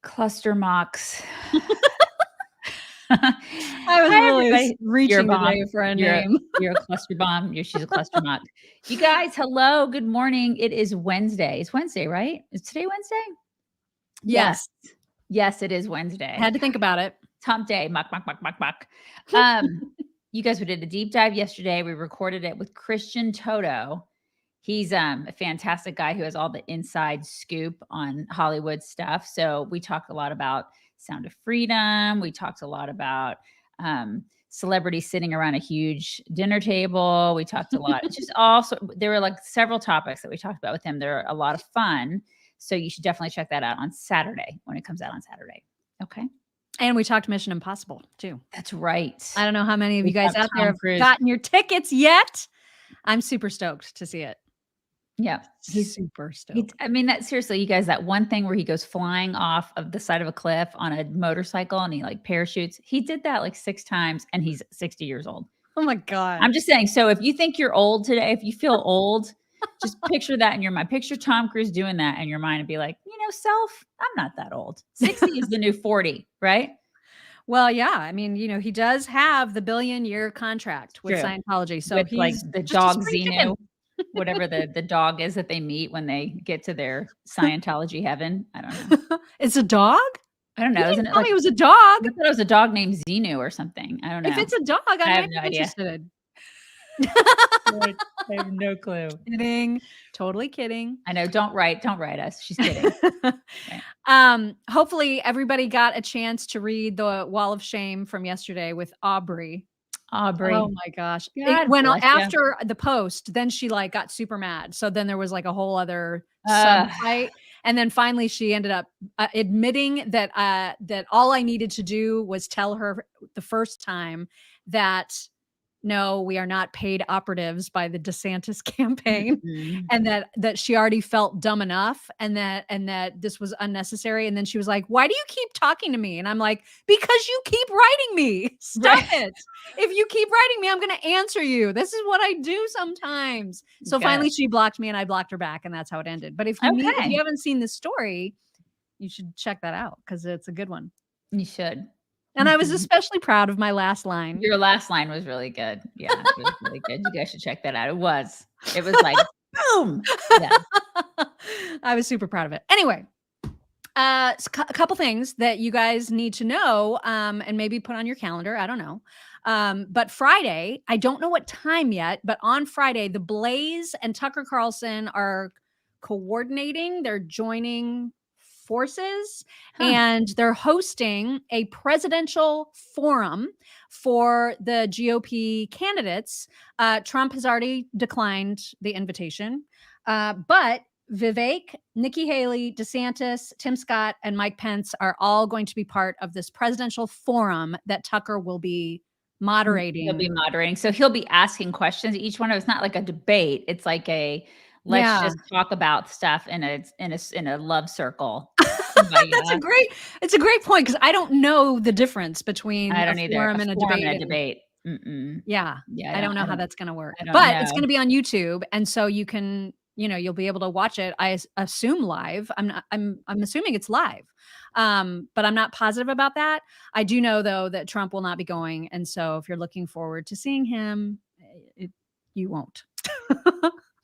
Cluster mocks. I was really reaching today for a name. You're a cluster bomb. She's a cluster mock. You guys, hello. Good morning. It is Wednesday. It's Wednesday, right? Is today Wednesday? Yes. Yes, it is Wednesday. I had to think about it. Hump day. Muck. You guys, we did a deep dive yesterday. We recorded it with Christian Toto. He's a fantastic guy who has all the inside scoop on Hollywood stuff. So we talked a lot about Sound of Freedom. We talked a lot about celebrities sitting around a huge dinner table. We talked a lot. Just also, there were like several topics that we talked about with him. They're a lot of fun. So you should definitely check that out on Saturday when it comes out on Saturday. Okay. And we talked Mission Impossible too. That's right. I don't know how many of you guys out there have gotten your tickets yet. I'm super stoked to see it. Yeah. He's super stoked. I mean, that seriously, you guys, that one thing where he goes flying off of the side of a cliff on a motorcycle and he like parachutes. He did that like 6 times and he's 60 years old. Oh my God. I'm just saying. So if you think you're old today, if you feel old, just picture that in your mind. Picture Tom Cruise doing that in your mind and be like, self, I'm not that old. 60 is the new 40, right? Well, yeah. I mean, he does have the billion-year contract with Scientology. So with he's like the dog Xenu, whatever the dog is that they meet when they get to their Scientology heaven. I don't know. It's a dog? I don't know. Isn't it? Tell me it was a dog. I thought it was a dog named Xenu or something. I don't know. If it's a dog, I might be interested. I have no clue. Kidding. Totally kidding. I know. Don't write us. She's kidding. Right. Hopefully everybody got a chance to read the Wall of Shame from yesterday with Aubrey. Oh my gosh. It went after the post, then she like got super mad. So then there was like a whole other fight. And then finally she ended up admitting that that all I needed to do was tell her the first time that no, we are not paid operatives by the DeSantis campaign, and that she already felt dumb enough, and that this was unnecessary. And then she was like, "Why do you keep talking to me?" And I'm like, "Because you keep writing me. Stop it. If you keep writing me, I'm going to answer you. This is what I do sometimes." So finally, she blocked me, and I blocked her back, and that's how it ended. But if you haven't seen this story, you should check that out because it's a good one. You should. And I was especially proud of my last line. Your last line was really good. Yeah, it was really good. You guys should check that out. It was like, boom. Yeah. I was super proud of it. Anyway, a couple things that you guys need to know and maybe put on your calendar. I don't know. But Friday, I don't know what time yet, but on Friday, The Blaze and Tucker Carlson are coordinating. They're joining forces and they're hosting a presidential forum for the GOP candidates. Trump has already declined the invitation, but Vivek, Nikki Haley, DeSantis, Tim Scott, and Mike Pence are all going to be part of this presidential forum that Tucker will be moderating. He'll be moderating. So he'll be asking questions. Each one of it's not like a debate. It's like let's just talk about stuff in a love circle. It's a great point because I don't know the difference between a forum and a debate. Yeah, I don't know how that's going to work, but it's going to be on YouTube, and so you can, you'll be able to watch it. I assume live. I'm assuming it's live, but I'm not positive about that. I do know though that Trump will not be going, and so if you're looking forward to seeing him, you won't.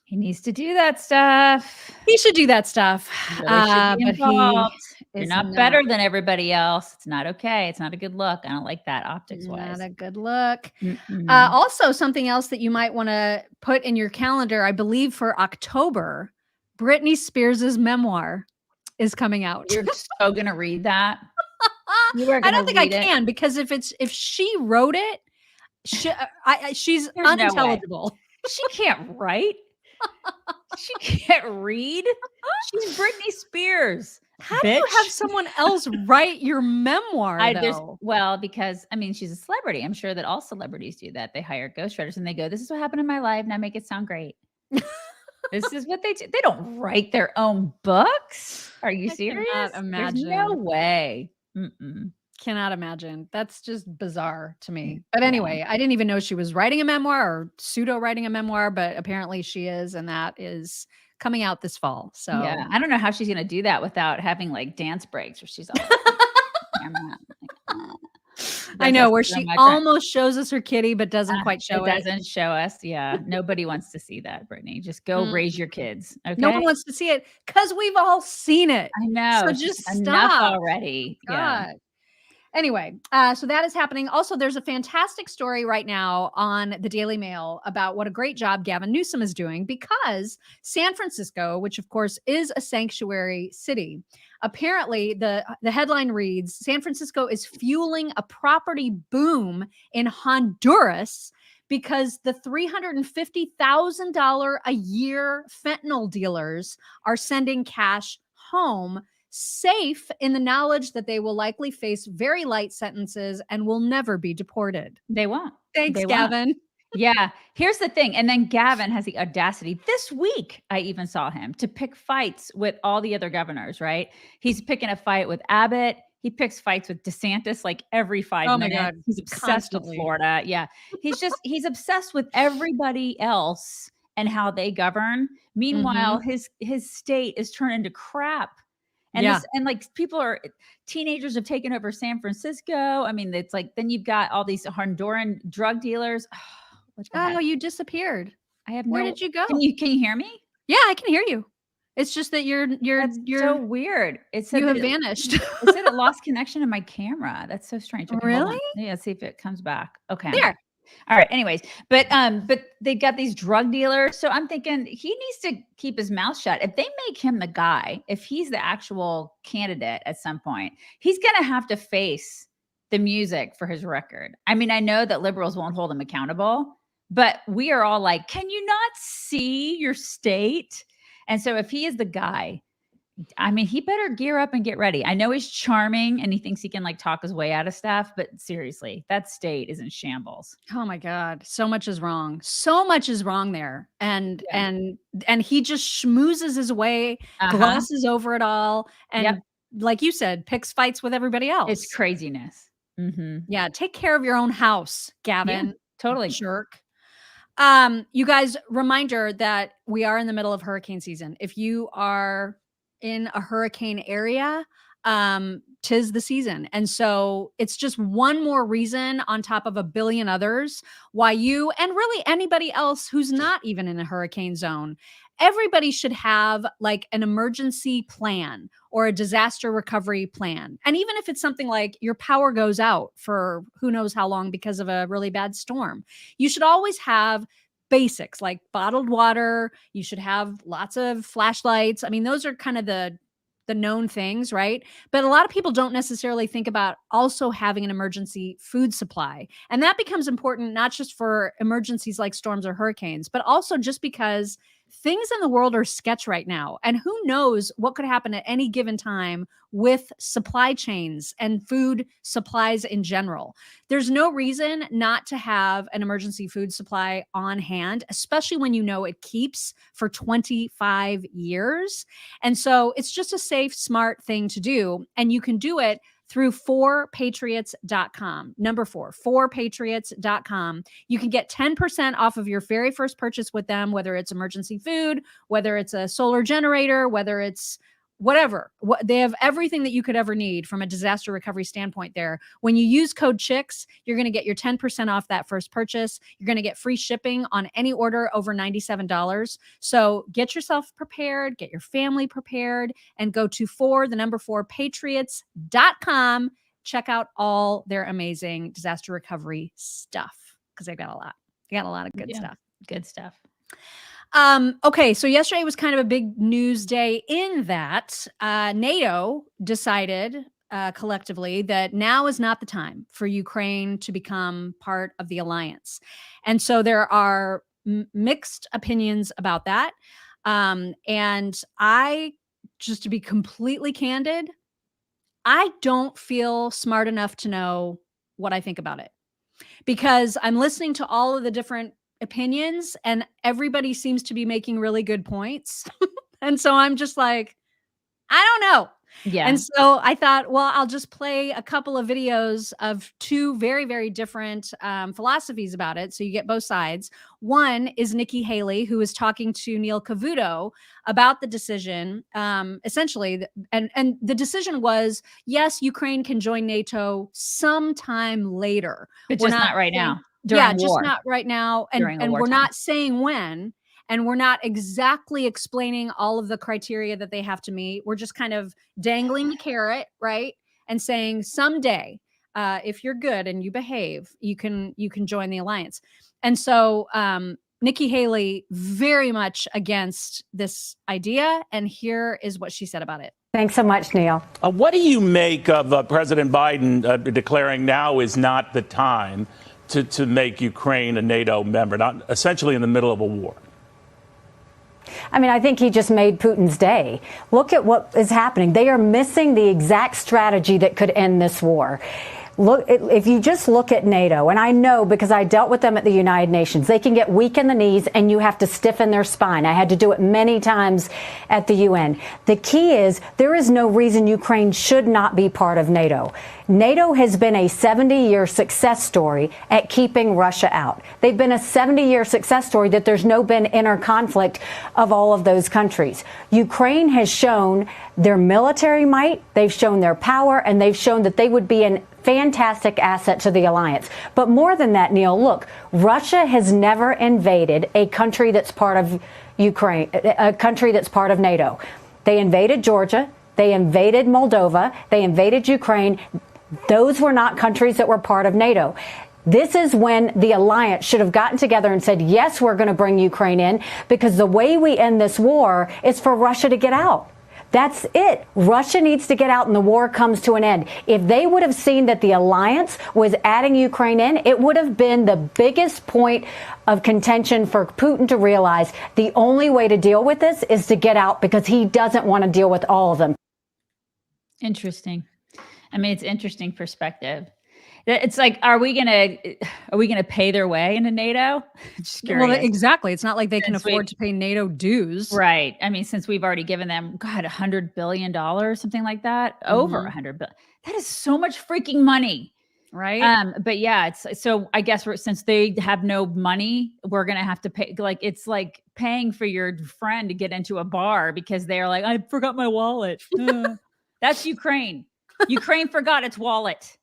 He needs to do that stuff. He should do that stuff. But you're not better than everybody else. It's not okay. It's not a good look. I don't like that optics-wise. Not a good look. Also, something else that you might want to put in your calendar, I believe for October, Britney Spears' memoir is coming out. You're so going to read that? I don't think I can because if she wrote it, she's unintelligible. She can't write. She can't read. She's Britney Spears. How do you have someone else write your memoir? Because she's a celebrity. I'm sure that all celebrities do that. They hire ghostwriters and they go, "This is what happened in my life. Now make it sound great." This is what they do. They don't write their own books. Are you serious? Cannot imagine. There's no way. Cannot imagine. That's just bizarre to me. But anyway, I didn't even know she was writing a memoir or pseudo writing a memoir, but apparently she is. And that is coming out this fall. So yeah, I don't know how she's gonna do that without having like dance breaks where she's all over the camera. I Does know that where so she much. almost shows us her kitty, but doesn't quite show It it. doesn't show us. Yeah, nobody wants to see that, Brittany. Just go Mm. raise your kids, No okay? one wants to see it because we've all seen it. I know, So it's just just enough stop. already. Yeah. God. Anyway, so that is happening. Also, there's a fantastic story right now on the Daily Mail about what a great job Gavin Newsom is doing because San Francisco, which of course is a sanctuary city, apparently the headline reads San Francisco is fueling a property boom in Honduras because the $350,000 a year fentanyl dealers are sending cash home safe in the knowledge that they will likely face very light sentences and will never be deported. They won't. Thanks, They won't. Gavin. Yeah. Here's the thing, and then Gavin has the audacity this week, I even saw him, to pick fights with all the other governors, right? He's picking a fight with Abbott. He picks fights with DeSantis like every 5 Oh my minutes. God. He's obsessed with Constantly. Florida. Yeah. He's obsessed with everybody else and how they govern. Meanwhile, his state is turned into crap. And Yeah. like teenagers have taken over San Francisco. I mean, it's like then you've got all these Honduran drug dealers. Oh, you disappeared. I have Where no. did you go? Can you hear me? Yeah, I can hear you. It's just that you're That's so weird. It said you have that vanished. it said it lost connection to my camera. That's so strange. Okay, hold on. Really? Yeah, let's see if it comes back. Okay. There. All right. Anyways, but they got these drug dealers. So I'm thinking he needs to keep his mouth shut. If they make him the guy, if he's the actual candidate at some point, he's gonna have to face the music for his record. I mean, I know that liberals won't hold him accountable, but we are all like, can you not see your state? And so if he is the guy, I mean, he better gear up and get ready. I know he's charming and he thinks he can like talk his way out of stuff, but seriously, that state is in shambles. Oh my God. So much is wrong. So much is wrong there. And Yeah. and he just schmoozes his way, glosses over it all, and like you said, picks fights with everybody else. It's craziness. Yeah, take care of your own house, Gavin. Yeah, totally. Jerk. You guys, reminder that we are in the middle of hurricane season. If you are in a hurricane area, tis the season. And so it's just one more reason on top of a billion others why you and really anybody else who's not even in a hurricane zone, everybody should have like an emergency plan or a disaster recovery plan. And even if it's something like your power goes out for who knows how long because of a really bad storm, you should always have basics like bottled water. You should have lots of flashlights. I mean, those are kind of the known things, right? But a lot of people don't necessarily think about also having an emergency food supply. And that becomes important not just for emergencies like storms or hurricanes, but also just because things in the world are sketch right now. And who knows what could happen at any given time with supply chains and food supplies in general. There's no reason not to have an emergency food supply on hand, especially when you know it keeps for 25 years. And so it's just a safe, smart thing to do. And you can do it through 4patriots.com. Number 4patriots.com. You can get 10% off of your very first purchase with them, whether it's emergency food, whether it's a solar generator, whether it's whatever. They have everything that you could ever need from a disaster recovery standpoint there. When you use code CHICKS, you're going to get your 10% off that first purchase. You're going to get free shipping on any order over $97. So get yourself prepared, get your family prepared, and go to 4patriots.com. Check out all their amazing disaster recovery stuff because they've got a lot. They got a lot of good stuff. Good stuff. Okay, so yesterday was kind of a big news day in that NATO decided collectively that now is not the time for Ukraine to become part of the alliance. And so there are mixed opinions about that. And I, just to be completely candid, I don't feel smart enough to know what I think about it because I'm listening to all of the different opinions and everybody seems to be making really good points. And so I'm just like, I don't know. Yeah. And so I thought, well, I'll just play a couple of videos of two very, very different philosophies about it. So you get both sides. One is Nikki Haley, who is talking to Neil Cavuto about the decision. Essentially, and the decision was, yes, Ukraine can join NATO sometime later. But We're just not right saying, now. yeah, During just war. not right now. And During a we're wartime. not saying when. And we're not exactly explaining all of the criteria that they have to meet. We're just kind of dangling the carrot, right? And saying someday, if you're good and you behave, you can join the alliance. And so Nikki Haley very much against this idea. And here is what she said about it. Thanks so much, Neil. What do you make of President Biden declaring now is not the time to make Ukraine a NATO member, not essentially in the middle of a war? I mean, I think he just made Putin's day. Look at what is happening. They are missing the exact strategy that could end this war. Look, if you just look at NATO, and I know because I dealt with them at the United Nations, they can get weak in the knees and you have to stiffen their spine. I had to do it many times at the UN. The key is there is no reason Ukraine should not be part of NATO. NATO has been a 70-year success story at keeping Russia out. They've been a 70-year success story that there's no been inner conflict of all of those countries. Ukraine has shown their military might, they've shown their power, and they've shown that they would be an fantastic asset to the alliance. But more than that, Neil, look, Russia has never invaded a country that's part of Ukraine, a country that's part of NATO. They invaded Georgia. They invaded Moldova. They invaded Ukraine. Those were not countries that were part of NATO. This is when the alliance should have gotten together and said, yes, we're going to bring Ukraine in, because the way we end this war is for Russia to get out. That's it. Russia needs to get out and the war comes to an end. If they would have seen that the alliance was adding Ukraine in, it would have been the biggest point of contention for Putin to realize the only way to deal with this is to get out, because he doesn't want to deal with all of them. Interesting. I mean, it's interesting perspective. It's like, are we gonna pay their way into NATO? Just curious. Well, exactly. It's not like they can afford to pay NATO dues, right? I mean, since we've already given them, $100 billion, something like that, over $100 billion. That is so much freaking money, right? But yeah, it's so. I guess since they have no money, we're gonna have to pay. Like it's like paying for your friend to get into a bar because they're like, I forgot my wallet. That's Ukraine. Ukraine forgot its wallet.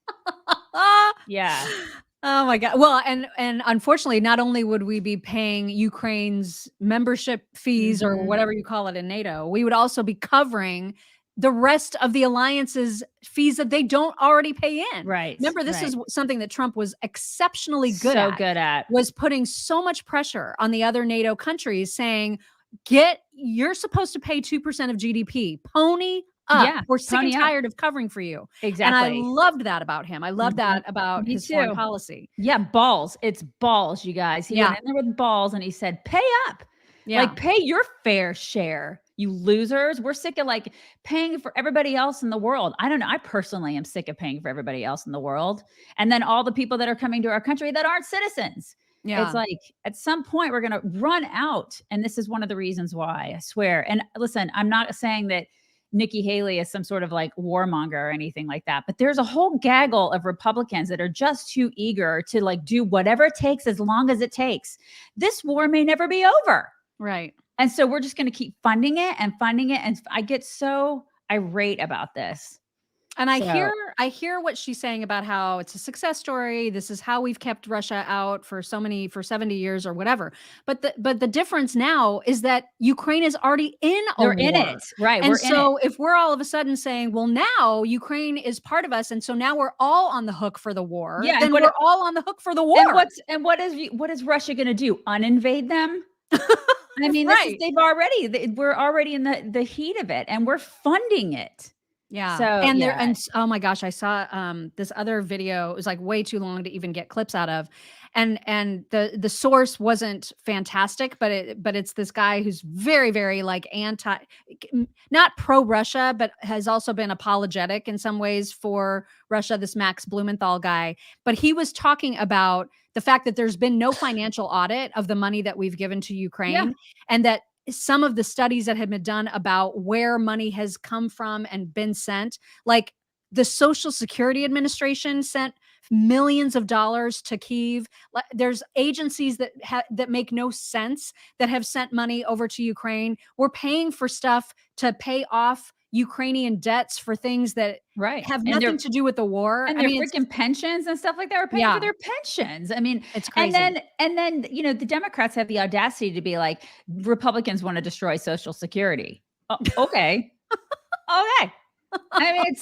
Yeah. Oh my God. Well, and unfortunately, not only would we be paying Ukraine's membership fees or whatever you call it in NATO, we would also be covering the rest of the alliance's fees that they don't already pay in. Right. Remember, this is something that Trump was exceptionally good at, was putting so much pressure on the other NATO countries saying, you're supposed to pay 2% of GDP. Pony up. Yeah, we're sick and tired of covering for you. Exactly. And I loved that about him. I loved that about his foreign policy. Yeah, balls. It's balls, you guys. He went in there with balls and he said, pay up. Yeah. Like, pay your fair share, you losers. We're sick of like paying for everybody else in the world. I don't know. I personally am sick of paying for everybody else in the world. And then all the people that are coming to our country that aren't citizens. Yeah. It's like at some point we're going to run out. And this is one of the reasons why, I swear. And listen, I'm not saying that Nikki Haley is some sort of like warmonger or anything like that. But there's a whole gaggle of Republicans that are just too eager to like do whatever it takes as long as it takes. This war may never be over. Right. And so we're just going to keep funding it and funding it. And I get so irate about this. And I hear what she's saying about how it's a success story. This is how we've kept Russia out for 70 years or whatever. But the difference now is that Ukraine is already in a war. They're in it. Right. And so if we're all of a sudden saying, well, now Ukraine is part of us, and so now we're all on the hook for the war, then we're all on the hook for the war. And what is Russia going to do? Uninvade them? I mean, we're already in the heat of it, and we're funding it. Yeah. So, and oh my gosh, I saw this other video. It was like way too long to even get clips out of. And the source wasn't fantastic, but it's this guy who's very, very like not pro-Russia, but has also been apologetic in some ways for Russia, this Max Blumenthal guy. But he was talking about the fact that there's been no financial audit of the money that we've given to Ukraine, and that some of the studies that have been done about where money has come from and been sent, like the Social Security Administration sent millions of dollars to Kyiv. There's agencies that make no sense that have sent money over to Ukraine. We're paying for stuff to pay off Ukrainian debts for things that have nothing to do with the war. And their freaking pensions and stuff like that. We're paying for their pensions. I mean, it's crazy. And then, the Democrats have the audacity to be like, Republicans want to destroy Social Security. Oh, okay. Okay. I mean,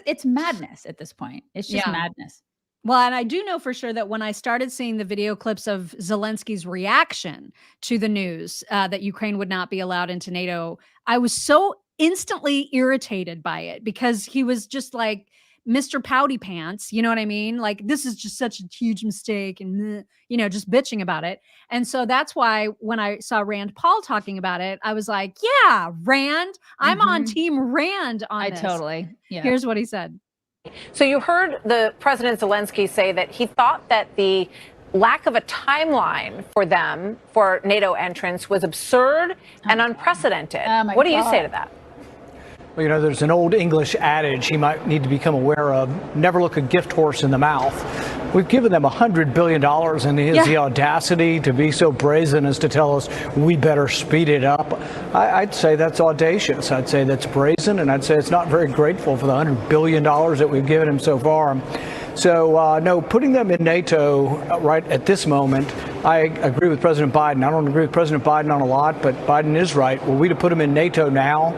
it's madness at this point. It's just madness. Well, and I do know for sure that when I started seeing the video clips of Zelensky's reaction to the news that Ukraine would not be allowed into NATO, I was so instantly irritated by it because he was just like Mr. Pouty Pants. You know what I mean? Like, this is just such a huge mistake and, just bitching about it. And so that's why when I saw Rand Paul talking about it, I was like, yeah, Rand, I'm on team Rand on this. Totally. Yeah. Here's what he said. So you heard the President Zelensky say that he thought that the lack of a timeline for them for NATO entrance was absurd and unprecedented. What do you say to that? Well, there's an old English adage he might need to become aware of: never look a gift horse in the mouth. We've given them $100 billion, and he has the audacity to be so brazen as to tell us we better speed it up. I'd say that's audacious. I'd say that's brazen, and I'd say it's not very grateful for the $100 billion that we've given him so far. So, no, putting them in NATO right at this moment, I agree with President Biden. I don't agree with President Biden on a lot, but Biden is right. Were we to put them in NATO now,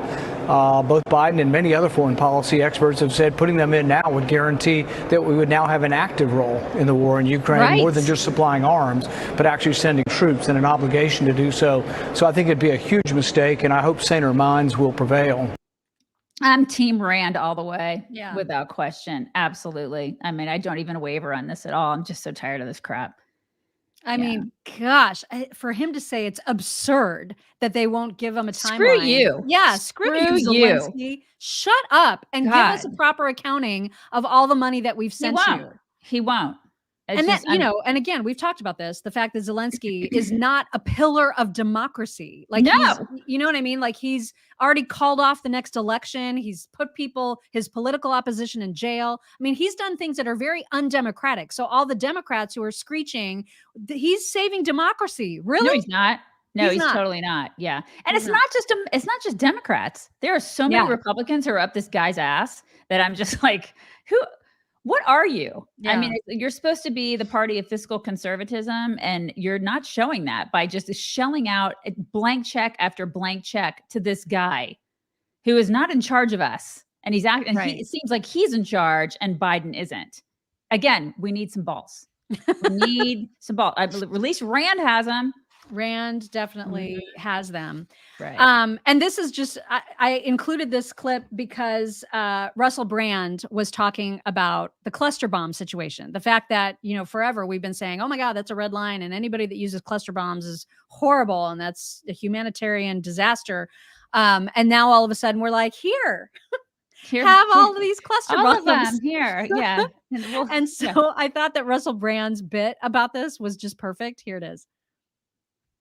both Biden and many other foreign policy experts have said putting them in now would guarantee that we would now have an active role in the war in Ukraine, more than just supplying arms, but actually sending troops and an obligation to do so. So I think it'd be a huge mistake, and I hope saner minds will prevail. I'm Team Rand all the way, without question. Absolutely. I mean, I don't even waver on this at all. I'm just so tired of this crap. I mean, gosh, for him to say it's absurd that they won't give him a timeline. Screw you. Yeah, screw you, Zelensky. Shut up and give us a proper accounting of all the money that we've sent you. He won't. And and again, we've talked about this, the fact that Zelensky is not a pillar of democracy. Like, you know what I mean? Like, he's already called off the next election. He's put his political opposition in jail. I mean, he's done things that are very undemocratic. So all the Democrats who are screeching, he's saving democracy. Really? No, he's not. No, he's totally not. Yeah. And it's not just Democrats. There are so many Republicans who are up this guy's ass that I'm just like, what are you? Yeah. I mean, you're supposed to be the party of fiscal conservatism, and you're not showing that by just shelling out a blank check after blank check to this guy who is not in charge of us. And it seems like he's in charge and Biden isn't. Again, we need some balls. We need some balls. At least Rand has them. Rand definitely has them. Right. And this is just, I included this clip because Russell Brand was talking about the cluster bomb situation. The fact that, forever we've been saying, oh my God, that's a red line. And anybody that uses cluster bombs is horrible. And that's a humanitarian disaster. And now all of a sudden we're like, here have all of these cluster bombs. All of them here. Yeah. And so I thought that Russell Brand's bit about this was just perfect. Here it is.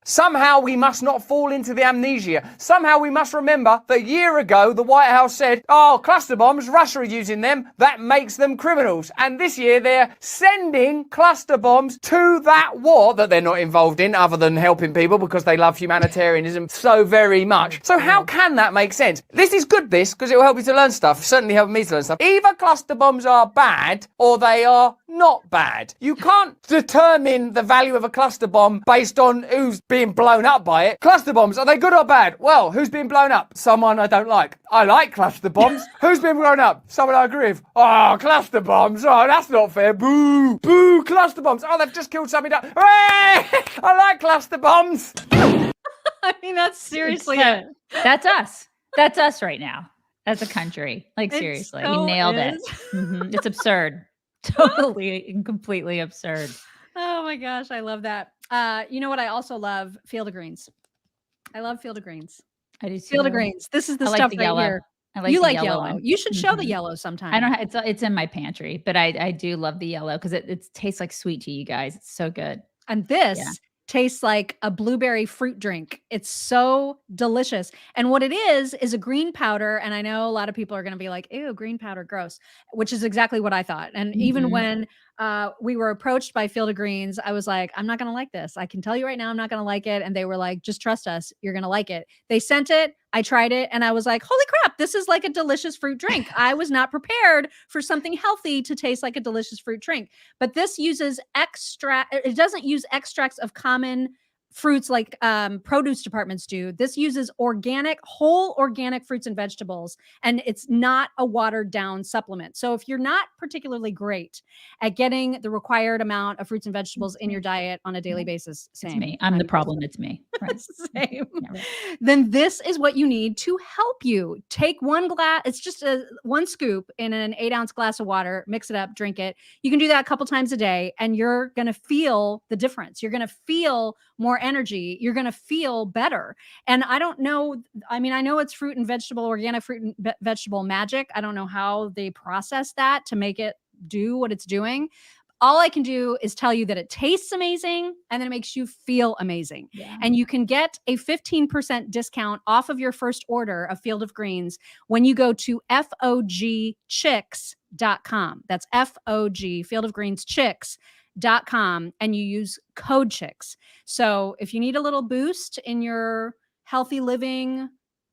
Somehow we must not fall into the amnesia. Somehow we must remember that a year ago the White House said, oh, cluster bombs, Russia are using them, that makes them criminals. And this year they're sending cluster bombs to that war that they're not involved in other than helping people because they love humanitarianism so very much. So how can that make sense? This is good, because it will help you to learn stuff. Certainly help me to learn stuff. Either cluster bombs are bad or they are not bad. You can't determine the value of a cluster bomb based on who's being blown up by it. Cluster bombs, are they good or bad? Well, who's being blown up? Someone I don't like. I like cluster bombs. Who's been blown up? Someone I agree with. Oh, cluster bombs. Oh, that's not fair. Boo. Boo, cluster bombs. Oh, they've just killed somebody. Hooray! I like cluster bombs. I mean, that's seriously it. That's us. That's us right now as a country. Like, seriously, you nailed it. It's absurd. Totally and completely absurd. Oh my gosh, I love that. You know what? I also love Field of Greens. I love Field of Greens. I do too. Field of Greens. This is the stuff right here. You like yellow. You should show the yellow sometime. I don't. It's in my pantry, but I do love the yellow because it tastes like sweet tea, you guys. It's so good. And this tastes like a blueberry fruit drink. It's so delicious. And what it is a green powder. And I know a lot of people are going to be like, ew, green powder, gross, which is exactly what I thought. And even when we were approached by Field of Greens, I was like, I'm not going to like this. I can tell you right now, I'm not going to like it. And they were like, just trust us. You're going to like it. They sent it. I tried it and I was like, holy crap, this is like a delicious fruit drink. I was not prepared for something healthy to taste like a delicious fruit drink. But this uses it doesn't use extracts of common fruits like produce departments do. This uses whole organic fruits and vegetables, and it's not a watered down supplement. So if you're not particularly great at getting the required amount of fruits and vegetables in your diet on a daily basis, it's me. I'm the problem. It's me. Right. Same. Yeah, right. Then this is what you need to help you. Take one glass. It's just one scoop in an 8-ounce glass of water, mix it up, drink it. You can do that a couple times a day and you're going to feel the difference. You're going to feel more energy. You're going to feel better. And I don't know. I mean, I know it's organic fruit and vegetable magic. I don't know how they process that to make it do what it's doing. All I can do is tell you that it tastes amazing and then it makes you feel amazing. Yeah. And you can get a 15% discount off of your first order of Field of Greens when you go to fogchicks.com. That's FOG, Field of Greens Chicks.com, and you use code CHICKS. So if you need a little boost in your healthy living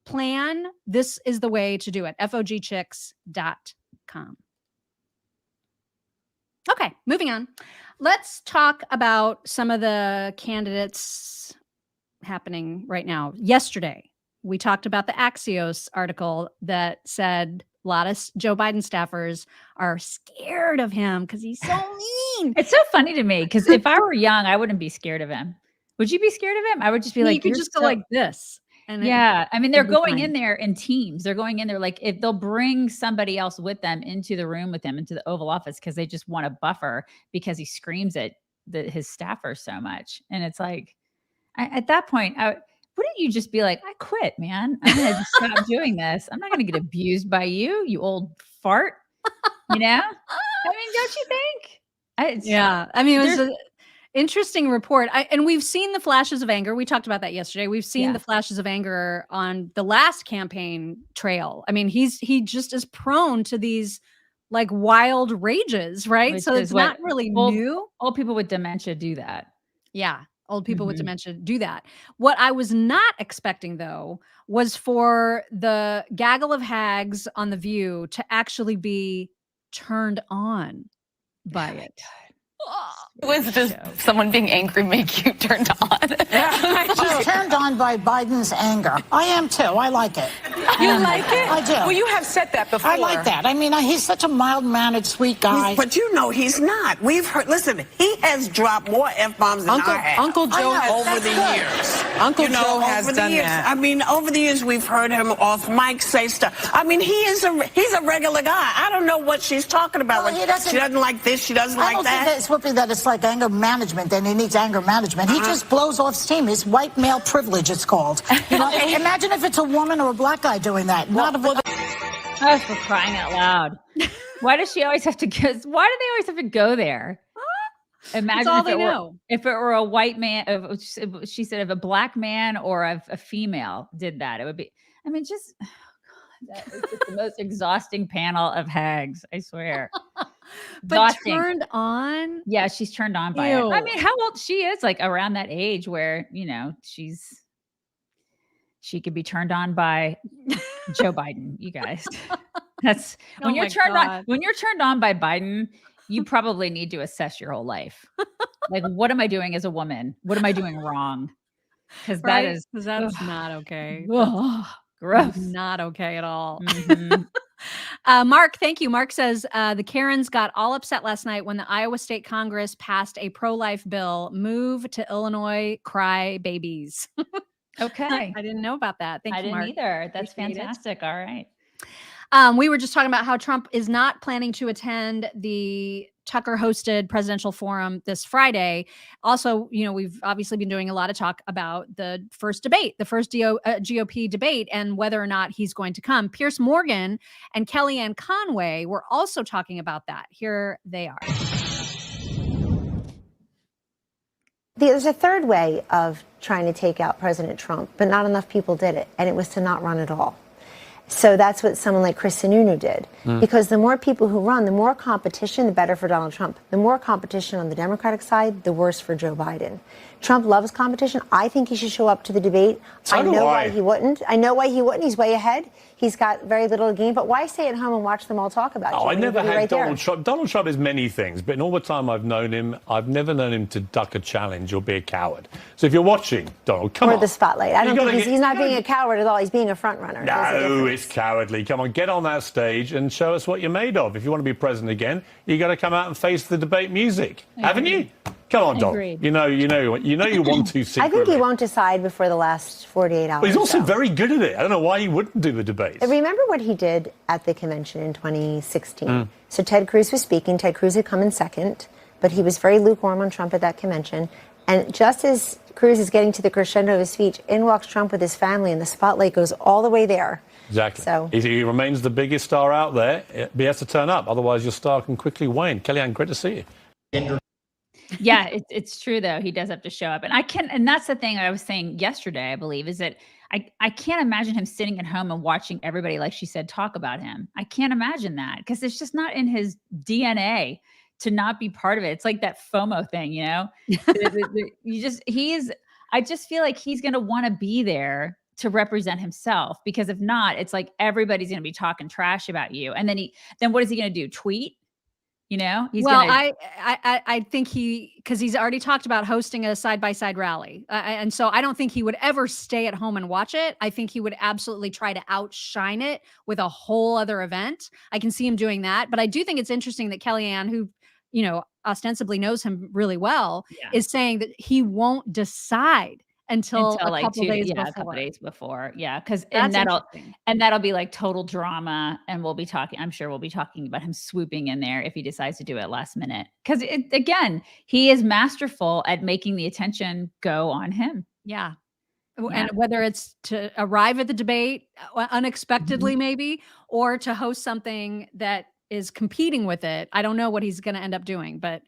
plan, this is the way to do it. fogchicks.com. Okay, moving on. Let's talk about some of the candidates happening right now. Yesterday, we talked about the Axios article that said a lot of Joe Biden staffers are scared of him because he's so mean. It's so funny to me because if I were young, I wouldn't be scared of him. Would you be scared of him? I would just be like, you could just go like this. And yeah, I mean, they're going in there in teams. They're going in there like if they'll bring somebody else with them into the room with them into the Oval Office because they just want a buffer because he screams at his staffers so much. And it's like, at that point, wouldn't you just be like, I quit, man. I'm going to stop doing this. I'm not going to get abused by you old fart. You know? I mean, don't you think? Yeah. I mean, it was an interesting report. And we've seen the flashes of anger. We talked about that yesterday. We've seen the flashes of anger on the last campaign trail. I mean, he just is prone to these like wild rages, right? Which so it's not really new. Old people with dementia do that. Yeah. Old people with dementia do that. What I was not expecting, though, was for the gaggle of hags on The View to actually be turned on by it. Was just someone being angry make you turned on? I'm turned on by Biden's anger. I am too. I like it. You like it? I do. Well, you have said that before. I like that. I mean, he's such a mild-mannered, sweet guy. But you know he's not. We've heard. Listen, he has dropped more F-bombs than I have. Uncle Joe over the years. Uncle Joe has done that. I mean, over the years we've heard him off mic say stuff. I mean, he's a regular guy. I don't know what she's talking about. Well, she doesn't like this. She doesn't like that. I don't think it's flipping that it's like anger management, and he needs anger management. He just blows off steam. It's white male privilege, it's called. You know, imagine if it's a woman or a black guy doing that. Oh, for crying out loud. Why does she always have to go? Why do they always have to go there? Imagine if it were a white man, she said if a black man or a female did that, it would be, I mean, just, that is just the most exhausting panel of hags, I swear. But turned on? Yeah, she's turned on by it. I mean, how old she is, like around that age where, you know, she could be turned on by Joe Biden, you guys. That's when you're turned on by Biden, you probably need to assess your whole life. Like, what am I doing as a woman? What am I doing wrong? Because that's not okay. Gross. Not okay at all. Mark, thank you. Mark says the Karens got all upset last night when the Iowa State Congress passed a pro-life bill. Move to Illinois, cry babies. Okay. I didn't know about that. Thank you, Mark. I didn't either. That's fantastic. All right. We were just talking about how Trump is not planning to attend the Tucker-hosted presidential forum this Friday. Also, you know, we've obviously been doing a lot of talk about the first GOP debate and whether or not he's going to come. Piers Morgan and Kellyanne Conway were also talking about that. Here they are. There's a third way of trying to take out President Trump, but not enough people did it, and it was to not run at all. So that's what someone like Chris Sununu did. Because the more people who run, the more competition, the better for Donald Trump. The more competition on the Democratic side, the worse for Joe Biden. Trump loves competition. I think he should show up to the debate. So I know why he wouldn't. I know why he wouldn't. He's way ahead. He's got very little to gain. But why stay at home and watch them all talk about you? I never had right Donald Trump. Donald Trump is many things, but in all the time I've known him, I've never known him to duck a challenge or be a coward. So if you're watching, Donald, come on. Or the spotlight. I don't think he's not being a coward at all. He's being a front runner. No, it's cowardly. Come on, get on that stage and show us what you're made of. If you want to be president again, you got to come out and face the debate music, haven't you? Come on, Donald. You know you want to secretly. I think he won't decide before the last 48 hours. But he's also very good at it. I don't know why he wouldn't do the debates. Remember what he did at the convention in 2016. So Ted Cruz was speaking. Ted Cruz had come in second, but he was very lukewarm on Trump at that convention. And just as Cruz is getting to the crescendo of his speech, in walks Trump with his family, and the spotlight goes all the way there. Exactly. So he remains the biggest star out there. But he has to turn up, otherwise your star can quickly wane. Kellyanne, great to see you. Yeah, it's true though. He does have to show up, and that's the thing I was saying yesterday. I believe is that I can't imagine him sitting at home and watching everybody, like she said, talk about him. I can't imagine that because it's just not in his DNA to not be part of it. It's like that FOMO thing, you know. I just feel like he's going to want to be there to represent himself, because if not, it's like everybody's going to be talking trash about you, and then what is he going to do? Tweet? You know, I think because he's already talked about hosting a side-by-side rally. And so I don't think he would ever stay at home and watch it. I think he would absolutely try to outshine it with a whole other event. I can see him doing that. But I do think it's interesting that Kellyanne, who, ostensibly knows him really well, is saying that he won't decide until a couple days before. Yeah. That'll be like total drama. And I'm sure we'll be talking about him swooping in there if he decides to do it last minute. Cause again, he is masterful at making the attention go on him. Yeah. And whether it's to arrive at the debate unexpectedly, maybe, or to host something that is competing with it. I don't know what he's going to end up doing, but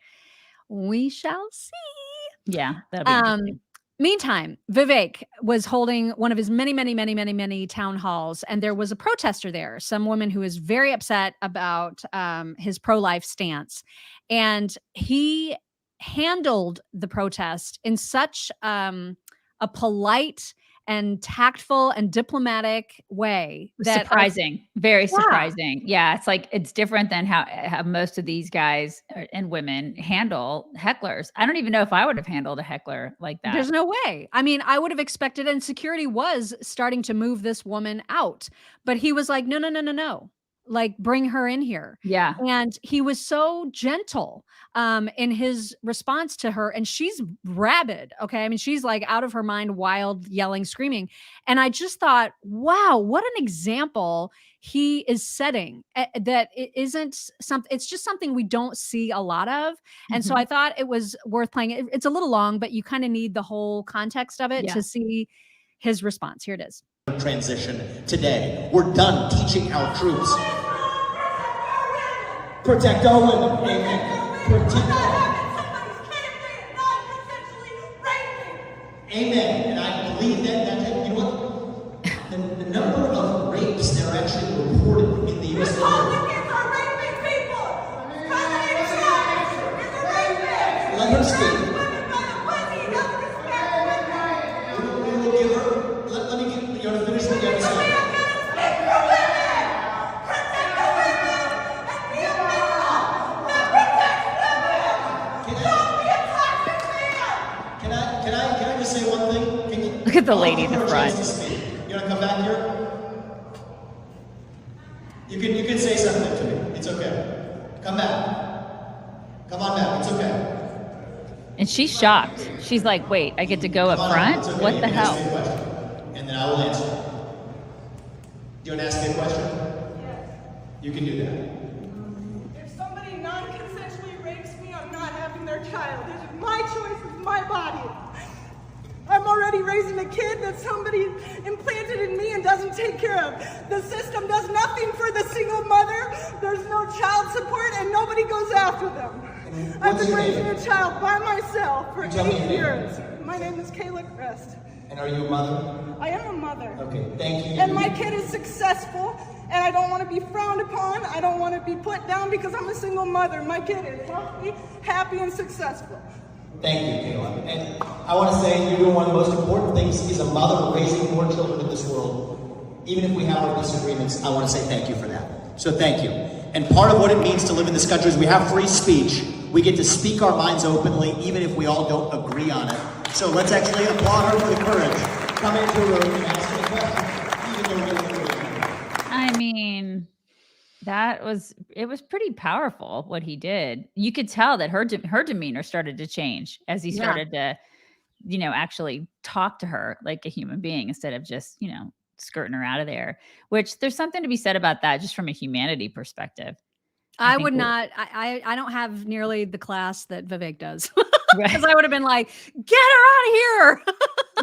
we shall see. Yeah. That'll be interesting. Meantime, Vivek was holding one of his many town halls, and there was a protester there, some woman who is very upset about his pro-life stance. And he handled the protest in such a polite and tactful and diplomatic way. Very surprising. Yeah, it's like it's different than how most of these guys and women handle hecklers. I don't even know if I would have handled a heckler like that. There's no way. I mean, I would have expected, and security was starting to move this woman out, but he was like, no. Like, bring her in here. Yeah. And he was so gentle in his response to her. And she's rabid. Okay. I mean, she's like out of her mind, wild, yelling, screaming. And I just thought, wow, what an example he is setting, that it isn't something, it's just something we don't see a lot of. And so I thought it was worth playing. It's a little long, but you kind of need the whole context of it to see his response. Here it is. Transition today. We're done teaching our troops. Protect our women. Amen. Protect our Amen. And I believe that you know what? The number of rapes that are actually reported in the U.S. Let her speak. Look at the lady in the front. You want to come back here? You can say something to me. It's okay. Come back. Come on back. It's okay. And she's shocked. She's like, wait, I get to go up front? Okay. What the hell? And then I will answer. Do you want to ask me a question? Yes. You can do that. If somebody non-consensually rapes me, I'm not having their child. It is my choice. It's my body. I'm already raising a kid that somebody implanted in me and doesn't take care of. The system does nothing for the single mother. There's no child support and nobody goes after them. I've been raising a child by myself for 8 years. My name is Kayla Crest. And are you a mother? I am a mother. Okay, thank you. And my kid is successful, and I don't want to be frowned upon. I don't want to be put down because I'm a single mother. My kid is healthy, happy, and successful. Thank you, Kayla. And I want to say you're doing one of the most important things as a mother raising more children in this world. Even if we have our disagreements, I want to say thank you for that. So thank you. And part of what it means to live in this country is we have free speech. We get to speak our minds openly, even if we all don't agree on it. So let's actually applaud her for the courage. Come into a room and ask any questions, even though we don't agree. I mean, it was pretty powerful what he did. You could tell that her demeanor started to change as he started to, actually talk to her like a human being instead of just, skirting her out of there, which there's something to be said about that just from a humanity perspective. I would not, I don't have nearly the class that Vivek does. Because I would have been like, get her out of here.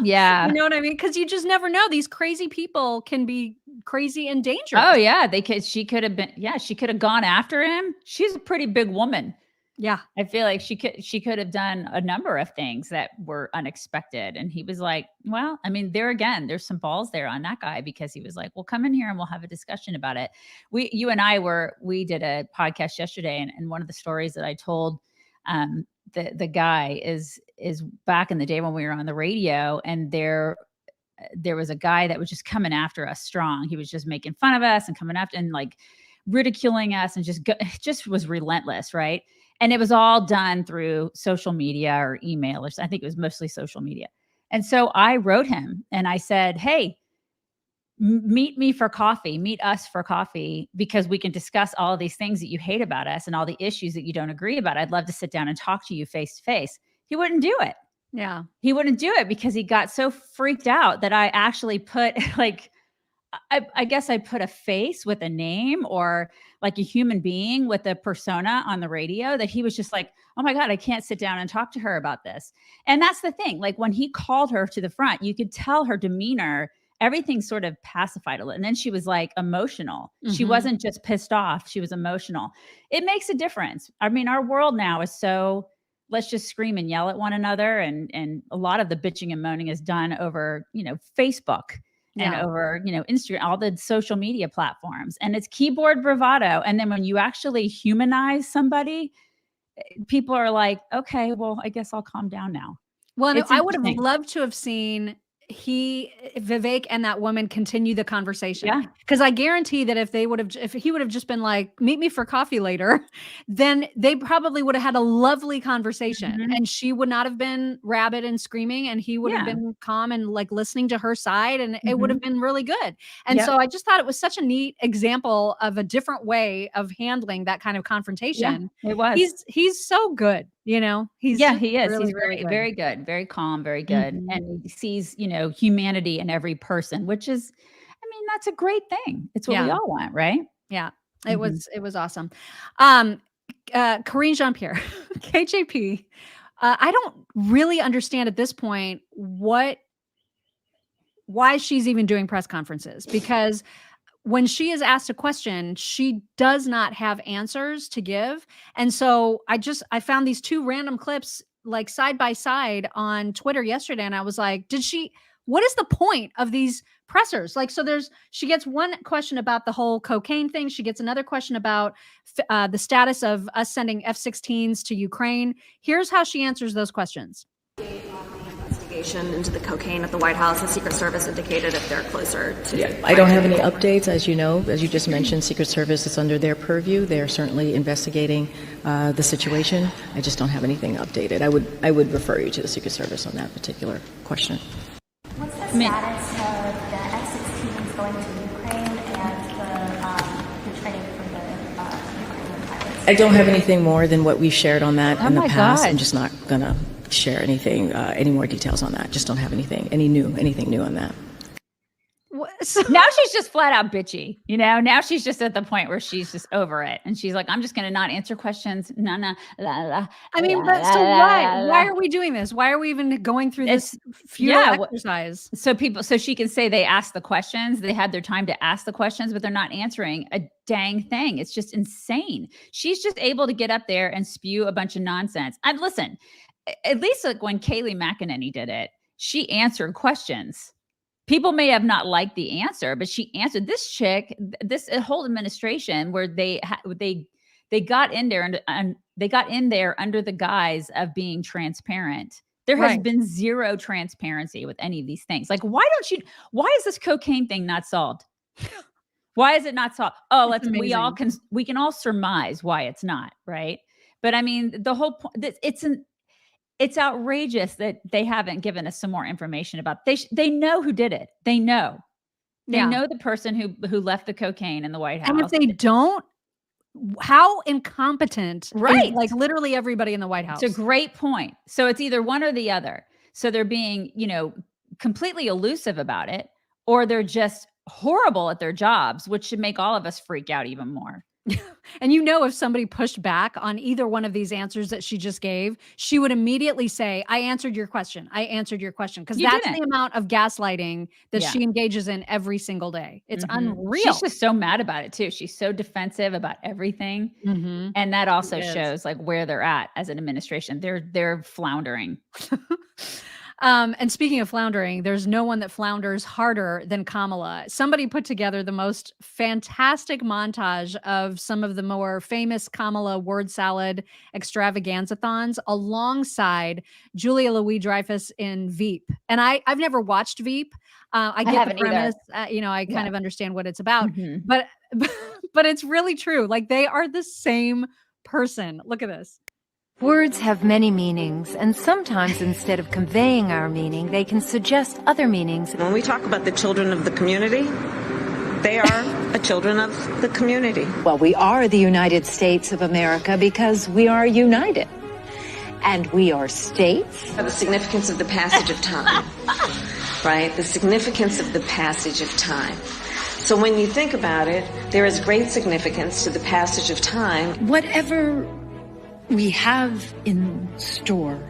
Yeah. You know what I mean? Because you just never know. These crazy people can be crazy and dangerous. Oh yeah. She could have gone after him. She's a pretty big woman. Yeah. I feel like she could have done a number of things that were unexpected. And he was like, well, I mean, there's some balls there on that guy, because he was like, well, come in here and we'll have a discussion about it. You and I we did a podcast yesterday, and one of the stories that I told, the guy is back in the day when we were on the radio, and there was a guy that was just coming after us strong. He was just making fun of us and coming after and like ridiculing us and just was relentless. Right. And it was all done through social media or email, or I think it was mostly social media. And so I wrote him and I said, hey, meet us for coffee, because we can discuss all of these things that you hate about us and all the issues that you don't agree about. I'd love to sit down and talk to you face to face. He wouldn't do it. Yeah. He wouldn't do it because he got so freaked out that I actually put I guess I put a face with a name, or like a human being with a persona on the radio, that he was just like, oh my God, I can't sit down and talk to her about this. And that's the thing. Like when he called her to the front, you could tell her demeanor, everything sort of pacified a little. And then she was like emotional. Mm-hmm. She wasn't just pissed off. She was emotional. It makes a difference. I mean, our world now is so, let's just scream and yell at one another. And a lot of the bitching and moaning is done over, Facebook. And over, Instagram, all the social media platforms, and it's keyboard bravado. And then when you actually humanize somebody, people are like, okay, well, I guess I'll calm down now. Well, I would have loved to have seen Vivek and that woman continue the conversation. Yeah. Because I guarantee that if he would have just been like, meet me for coffee later, then they probably would have had a lovely conversation. Mm-hmm. And she would not have been rabid and screaming, and he would have been calm and like listening to her side, and it would have been really good. And so I just thought it was such a neat example of a different way of handling that kind of confrontation. Yeah, it was. He's so good. He is. Really, he's very, very good, very calm, very good. Mm-hmm. And he sees, humanity in every person, which is, I mean, that's a great thing. It's what we all want, right? Yeah. It was awesome. Karine Jean-Pierre, KJP. I don't really understand at this point why she's even doing press conferences, because when she is asked a question, she does not have answers to give. And so I found these two random clips like side by side on Twitter yesterday. And I was like, what is the point of these pressers? Like, so she gets one question about the whole cocaine thing. She gets another question about the status of us sending F-16s to Ukraine. Here's how she answers those questions. Into the cocaine at the White House, the Secret Service indicated if they're closer to... I don't have any updates. As you know, as you just mentioned, Secret Service is under their purview. They're certainly investigating the situation. I just don't have anything updated. I would refer you to the Secret Service on that particular question. What's the status of the F-16s going to Ukraine and the training for the Ukrainian pilots? I don't have anything more than what we've shared on that in the past. God. I'm just not going to share anything, any more details on that. Just don't have anything new on that. Now she's just flat out bitchy, now she's just at the point where she's just over it. And she's like, I'm just going to not answer questions. No, la, la, I mean, la, but so la, why la. are we doing this? Why are we even going through this futile exercise? So she can say they asked the questions, they had their time to ask the questions, but they're not answering a dang thing. It's just insane. She's just able to get up there and spew a bunch of nonsense. And listen, at least like when Kayleigh McEnany did it, she answered questions. People may have not liked the answer, but she answered. This chick, this whole administration where they got in there and they got in there under the guise of being transparent. There has been zero transparency with any of these things. Like, why is this cocaine thing not solved? Why is it not solved? Oh, we can all surmise why it's not, right? But I mean, the whole point, it's outrageous that they haven't given us some more information about. They know who did it. They know the person who left the cocaine in the White House. And if they don't, how incompetent right? Is, like literally everybody in the White House. It's a great point. So it's either one or the other. So they're being, completely elusive about it, or they're just horrible at their jobs, which should make all of us freak out even more. And if somebody pushed back on either one of these answers that she just gave, she would immediately say, I answered your question. I answered your question. Because that's the amount of gaslighting that she engages in every single day. It's unreal. She's just so mad about it too. She's so defensive about everything. And that also shows like where they're at as an administration. They're floundering. And speaking of floundering, there's no one that flounders harder than Kamala. Somebody put together the most fantastic montage of some of the more famous Kamala word salad extravaganza-thons alongside Julia Louis-Dreyfus in Veep. And I've never watched Veep. I get the premise. I kind of understand what it's about. But it's really true. Like, they are the same person. Look at this. Words have many meanings, and sometimes instead of conveying our meaning, they can suggest other meanings. When we talk about the children of the community, they are the children of the community. Well, we are the United States of America because we are united. And we are states. The significance of the passage of time, right? The significance of the passage of time. So when you think about it, there is great significance to the passage of time. Whatever we have in store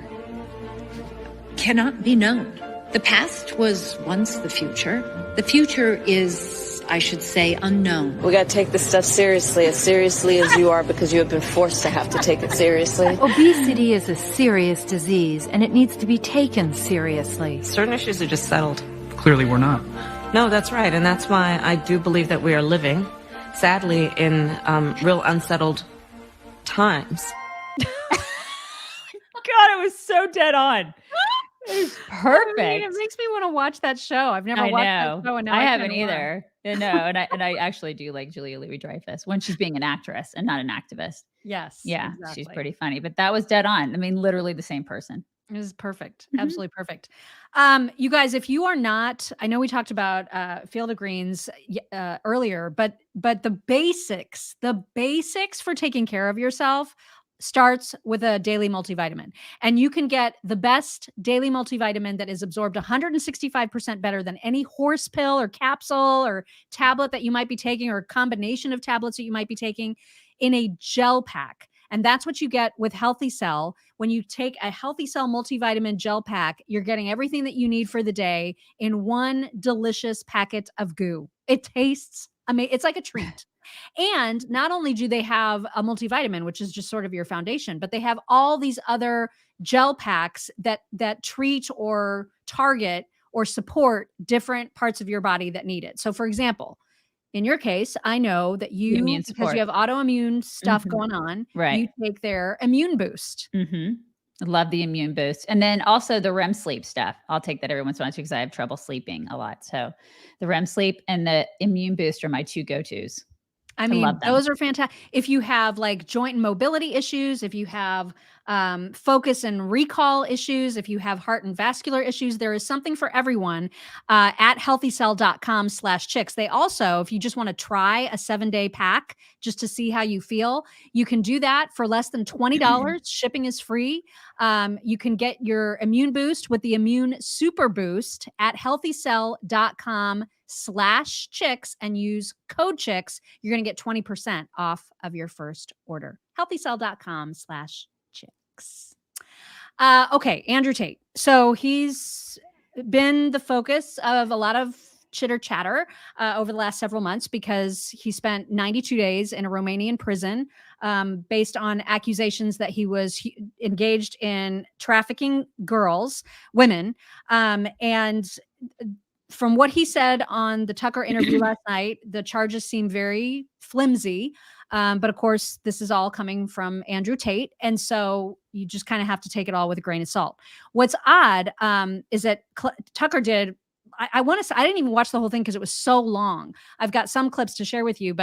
cannot be known. The past was once the future. The future is, I should say, unknown. We got to take this stuff seriously as you are, because you have been forced to have to take it seriously. Obesity is a serious disease, and it needs to be taken seriously. Certain issues are just settled. Clearly we're not. No, that's right, and that's why I do believe that we are living, sadly, in real unsettled times. God, it was so dead on. It was perfect. I mean, it makes me want to watch that show. I've never watched that show, and now I haven't either. No, and I actually do like Julia Louis-Dreyfus when she's being an actress and not an activist. Yes. Yeah, exactly. She's pretty funny. But that was dead on. I mean, literally the same person. It was perfect. Absolutely perfect. You guys, if you are not, I know we talked about Field of Greens earlier, but the basics for taking care of yourself starts with a daily multivitamin. And you can get the best daily multivitamin that is absorbed 165% better than any horse pill or capsule or tablet that you might be taking, or a combination of tablets that you might be taking, in a gel pack. And that's what you get with Healthy Cell. When you take a Healthy Cell multivitamin gel pack, you're getting everything that you need for the day in one delicious packet of goo. It tastes amazing. It's like a treat. And not only do they have a multivitamin, which is just sort of your foundation, but they have all these other gel packs that treat or target or support different parts of your body that need it. So for example, in your case, I know that because you have autoimmune stuff going on, you take their immune boost. I love the immune boost. And then also the REM sleep stuff. I'll take that every once in a while because I have trouble sleeping a lot. So the REM sleep and the immune boost are my two go-tos. I mean, those are fantastic. If you have like joint and mobility issues, if you have focus and recall issues, if you have heart and vascular issues, there is something for everyone at healthycell.com/chicks. They also, if you just want to try a 7-day pack just to see how you feel, you can do that for less than $20. Shipping is free. You can get your immune boost with the Immune Super Boost at healthycell.com/chicks. healthycell.com/chicks and use code chicks. You're going to get 20% off of your first order. healthycell.com/chicks. Okay, Andrew Tate. So he's been the focus of a lot of chitter chatter over the last several months because he spent 92 days in a Romanian prison based on accusations that he was engaged in trafficking women. And from what he said on the Tucker interview last night, the charges seem very flimsy. But of course, this is all coming from Andrew Tate. And so you just kind of have to take it all with a grain of salt. What's odd is that Tucker did, I want to say, I didn't even watch the whole thing because it was so long. I've got some clips to share with you,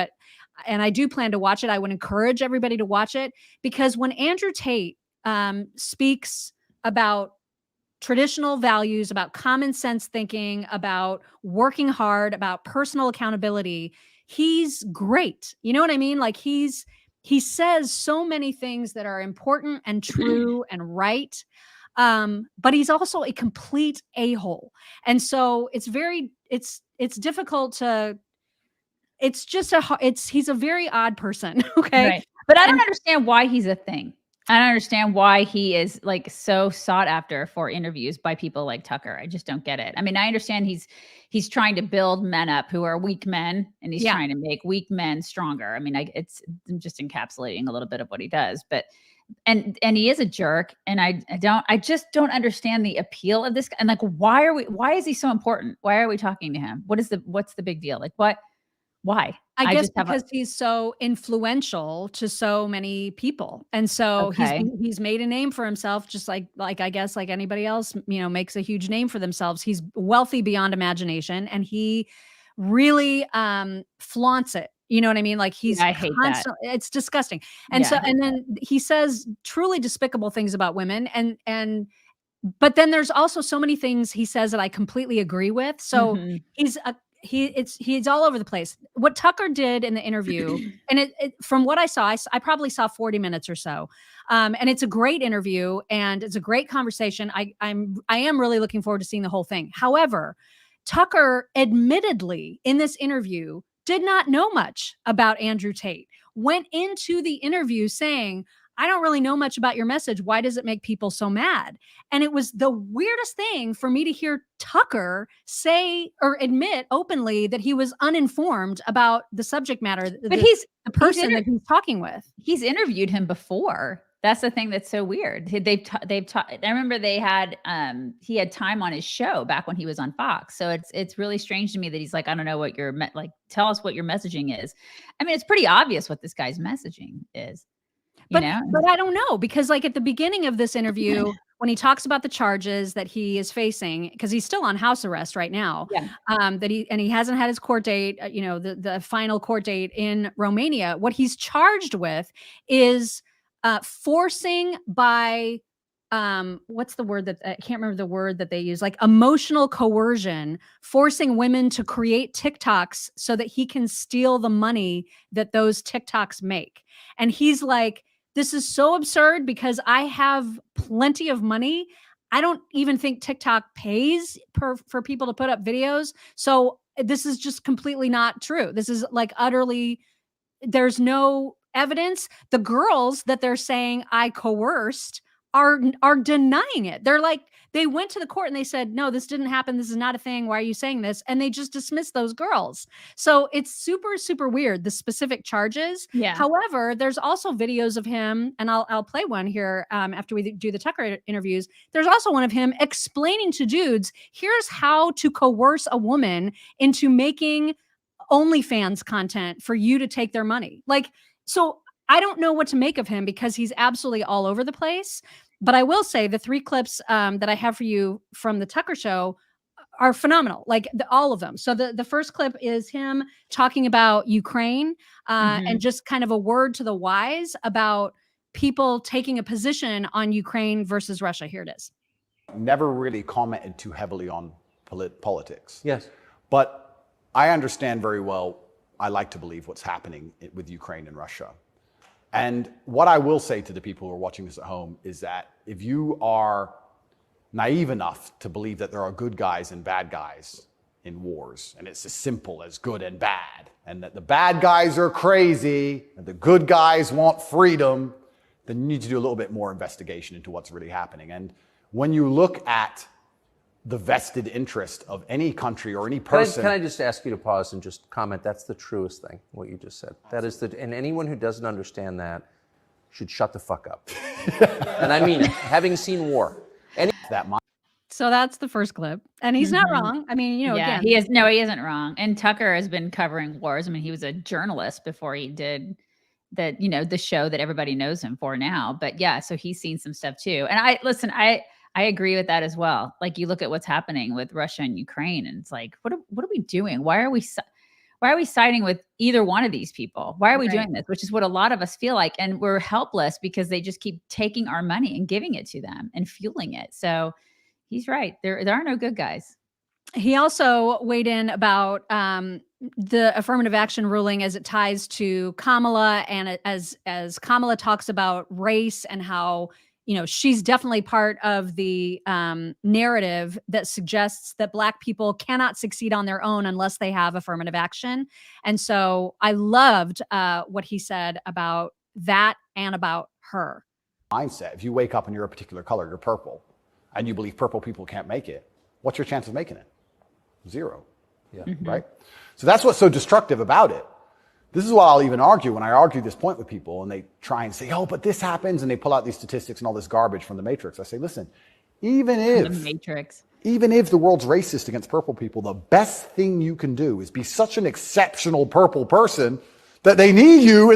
and I do plan to watch it. I would encourage everybody to watch it because when Andrew Tate speaks about traditional values, about common sense thinking, about working hard, about personal accountability, he's great. You know what I mean? Like he says so many things that are important and true and right. But he's also a complete a-hole. And so it's difficult to, he's a very odd person. Okay. Right. But I don't understand why he's a thing. I don't understand why he is like so sought after for interviews by people like Tucker. I just don't get it. I mean, I understand he's trying to build men up who are weak men, and he's trying to make weak men stronger. I mean, I'm just encapsulating a little bit of what he does, but and he is a jerk, and I just don't understand the appeal of this guy. And like, why is he so important? Why are we talking to him? What's the big deal? Like why? I guess because he's so influential to so many people. And so he's made a name for himself, just like I guess like anybody else, makes a huge name for themselves. He's wealthy beyond imagination, and he really flaunts it. You know what I mean? Like I hate that. It's disgusting. And and then he says truly despicable things about women. But then there's also so many things he says that I completely agree with. So he's all over the place. What Tucker did in the interview, and from what I saw, I probably saw 40 minutes or so. And it's a great interview and it's a great conversation. I am really looking forward to seeing the whole thing. However, Tucker admittedly in this interview did not know much about Andrew Tate, went into the interview saying, I don't really know much about your message. Why does it make people so mad? And it was the weirdest thing for me to hear Tucker say or admit openly that he was uninformed about the subject matter. But he's the person that he's talking with. He's interviewed him before. That's the thing that's so weird. They've taught. I remember he had time on his show back when he was on Fox. So it's really strange to me that he's like, I don't know what tell us what your messaging is. I mean, it's pretty obvious what this guy's messaging is. But I don't know, because like at the beginning of this interview, when he talks about the charges that he is facing, because he's still on house arrest right now, that he hasn't had his court date, the final court date in Romania. What he's charged with is forcing by what's the word that I can't remember the word that they use, like emotional coercion, forcing women to create TikToks so that he can steal the money that those TikToks make. And he's like, this is so absurd because I have plenty of money. I don't even think TikTok pays for people to put up videos. So this is just completely not true. This is like utterly, there's no evidence. The girls that they're saying I coerced are denying it. They're like, they went to the court and they said, no, this didn't happen. This is not a thing. Why are you saying this? And they just dismissed those girls. So it's super, super weird, the specific charges. Yeah. However, there's also videos of him, and I'll play one here after we do the Tucker interviews. There's also one of him explaining to dudes, here's how to coerce a woman into making OnlyFans content for you to take their money. Like, so I don't know what to make of him because he's absolutely all over the place. But I will say the 3 clips that I have for you from the Tucker show are phenomenal, like all of them. So the first clip is him talking about Ukraine and just kind of a word to the wise about people taking a position on Ukraine versus Russia. Here it is. Never really commented too heavily on politics. Yes. But I understand very well, I like to believe what's happening with Ukraine and Russia. And what I will say to the people who are watching this at home is that if you are naive enough to believe that there are good guys and bad guys in wars, and it's as simple as good and bad, and that the bad guys are crazy and the good guys want freedom, then you need to do a little bit more investigation into what's really happening. And when you look at the vested interest of any country or any person... Can I just ask you to pause and just comment? That's the truest thing, what you just said. That is and anyone who doesn't understand that should shut the fuck up. And I mean, having seen war, So that's the first clip, and he's not wrong. I mean, yeah, again, he isn't wrong. And Tucker has been covering wars. I mean, he was a journalist before he did that, the show that everybody knows him for now. But yeah, so he's seen some stuff too. And I agree with that as well. Like, you look at what's happening with Russia and Ukraine, and it's like, what are we doing? Why are we siding with either one of these people? Why are we doing this? Which is what a lot of us feel like. And we're helpless because they just keep taking our money and giving it to them and fueling it. So he's right. There are no good guys. He also weighed in about the affirmative action ruling as it ties to Kamala, and as Kamala talks about race and how, she's definitely part of the narrative that suggests that Black people cannot succeed on their own unless they have affirmative action. And so I loved what he said about that and about her. Mindset. If you wake up and you're a particular color, you're purple, and you believe purple people can't make it, what's your chance of making it? 0. Yeah. Right? So that's what's so destructive about it. This is what I'll even argue when I argue this point with people, and they try and say, oh, but this happens, and they pull out these statistics and all this garbage from the Matrix. I say, listen, even if the world's racist against purple people, the best thing you can do is be such an exceptional purple person that they need you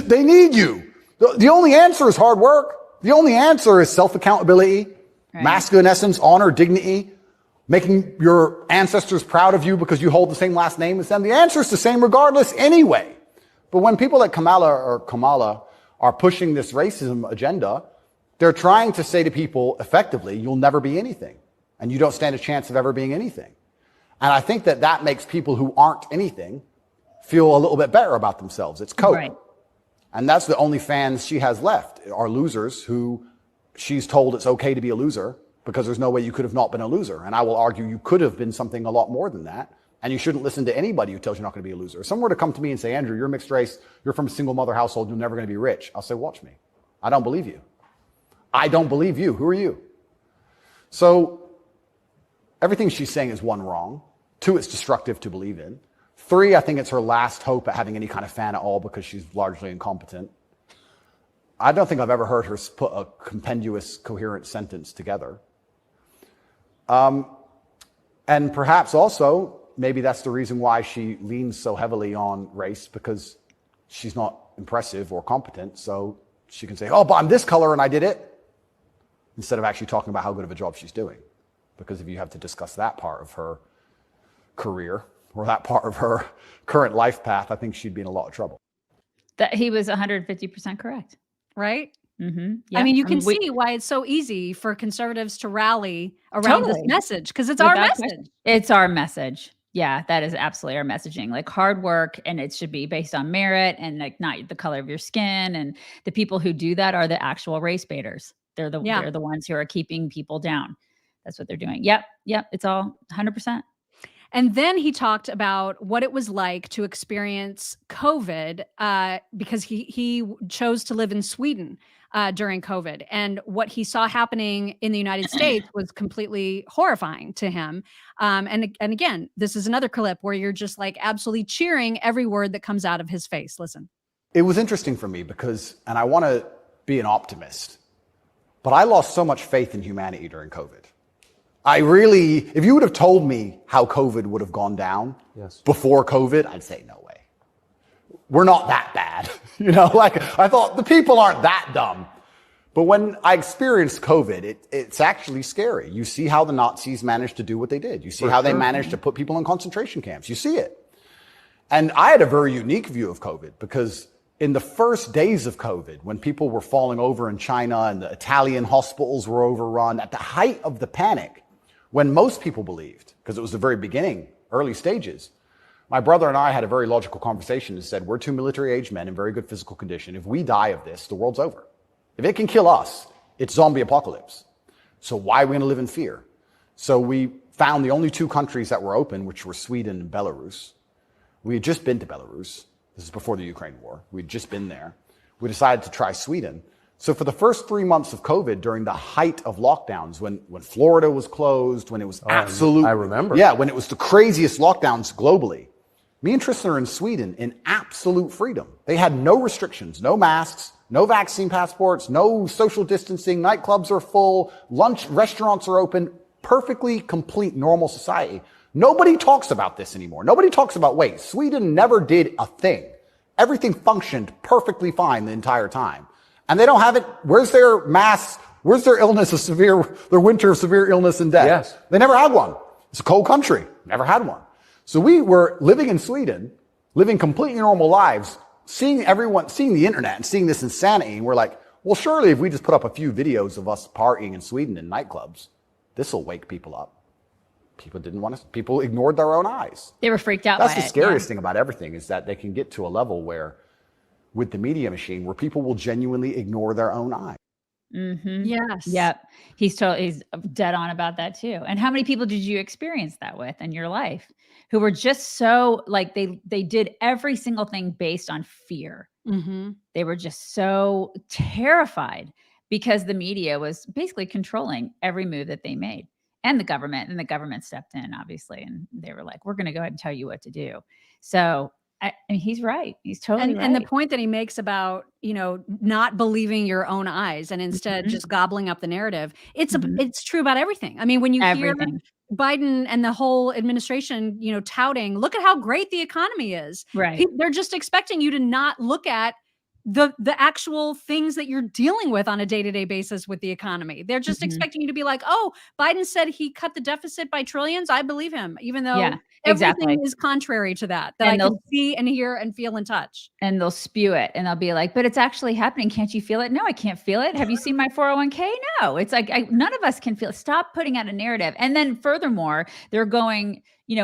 they need you. The only answer is hard work. The only answer is self-accountability, masculine essence, honor, dignity, making your ancestors proud of you because you hold the same last name as them. The answer is the same regardless anyway. But when people like Kamala are pushing this racism agenda, they're trying to say to people effectively, you'll never be anything, and you don't stand a chance of ever being anything. And I think that makes people who aren't anything feel a little bit better about themselves. It's cope. Right. And that's the only fans she has left, are losers who she's told it's okay to be a loser, because there's no way you could have not been a loser. And I will argue you could have been something a lot more than that. And you shouldn't listen to anybody who tells you you're not going to be a loser. If someone were to come to me and say, Andrew, you're mixed race, you're from a single mother household, you're never going to be rich, I'll say, watch me. I don't believe you. I don't believe you. Who are you? So everything she's saying is 1, wrong. 2, it's destructive to believe in. 3, I think it's her last hope at having any kind of fan at all because she's largely incompetent. I don't think I've ever heard her put a compendious, coherent sentence together. And perhaps also, maybe that's the reason why she leans so heavily on race, because she's not impressive or competent. So she can say, oh, but I'm this color and I did it, instead of actually talking about how good of a job she's doing. Because if you have to discuss that part of her career or that part of her current life path, I think she'd be in a lot of trouble. That he was 150% correct. Right? Mm-hmm. Yeah. I mean, you can see why it's so easy for conservatives to rally around this message, because it's our message. It's our message. Yeah, that is absolutely our messaging. Like, hard work, and it should be based on merit, and like not the color of your skin. And the people who do that are the actual race baiters. They're the ones who are keeping people down. That's what they're doing. Yep. It's all 100%. And then he talked about what it was like to experience COVID because he chose to live in Sweden during COVID. And what he saw happening in the United States was completely horrifying to him. And again, this is another clip where you're just like absolutely cheering every word that comes out of his face. Listen. It was interesting for me because, and I want to be an optimist, but I lost so much faith in humanity during COVID. If you would have told me how COVID would have gone down before COVID, I'd say, no way. We're not that bad. I thought the people aren't that dumb. But when I experienced COVID, it's actually scary. You see how the Nazis managed to do what they did. You see how they managed to put people in concentration camps. You see it. And I had a very unique view of COVID because in the first days of COVID, when people were falling over in China and the Italian hospitals were overrun, at the height of the panic, when most people believed, because it was the very beginning, early stages, my brother and I had a very logical conversation and said, we're 2 military-age men in very good physical condition. If we die of this, the world's over. If it can kill us, it's zombie apocalypse. So why are we going to live in fear? So we found the only two countries that were open, which were Sweden and Belarus. We had just been to Belarus. This is before the Ukraine war. We'd just been there. We decided to try Sweden. So for the first 3 months of COVID, during the height of lockdowns, when Florida was closed, when it was absolute... I remember. Yeah, when it was the craziest lockdowns globally, me and Tristan are in Sweden in absolute freedom. They had no restrictions, no masks, no vaccine passports, no social distancing, nightclubs are full, restaurants are open, perfectly complete normal society. Nobody talks about this anymore. Nobody talks about, wait, Sweden never did a thing. Everything functioned perfectly fine the entire time. And they don't have it. Where's their mass? Where's their their winter of severe illness and death? Yes. They never had one. It's a cold country. Never had one. So we were living in Sweden, living completely normal lives, seeing the internet and seeing this insanity. And we're like, well, surely if we just put up a few videos of us partying in Sweden in nightclubs, this will wake people up. People ignored their own eyes. They were freaked out That's by the scariest thing about everything, is that they can get to a level where, with the media machine, where people will genuinely ignore their own eyes. Mm-hmm. Yes. Yep. He's dead on about that too. And how many people did you experience that with in your life, who were just so like, they did every single thing based on fear. Mm-hmm. They were just so terrified because the media was basically controlling every move that they made, and the government stepped in, obviously. And they were like, we're going to go ahead and tell you what to do. So I mean, he's right. He's totally right. And the point that he makes about, not believing your own eyes and instead just gobbling up the narrative, it's true about everything. I mean, when you hear Biden and the whole administration, touting, look at how great the economy is. Right. They're just expecting you to not look at the actual things that you're dealing with on a day-to-day basis with the economy. They're just expecting you to be like, oh, Biden said he cut the deficit by trillions. I believe him, even though everything is contrary to that I can see and hear and feel and touch. And they'll spew it and they'll be like, but it's actually happening. Can't you feel it? No, I can't feel it. Have you seen my 401k? No, it's like, none of us can feel it. Stop putting out a narrative. And then furthermore, they're going,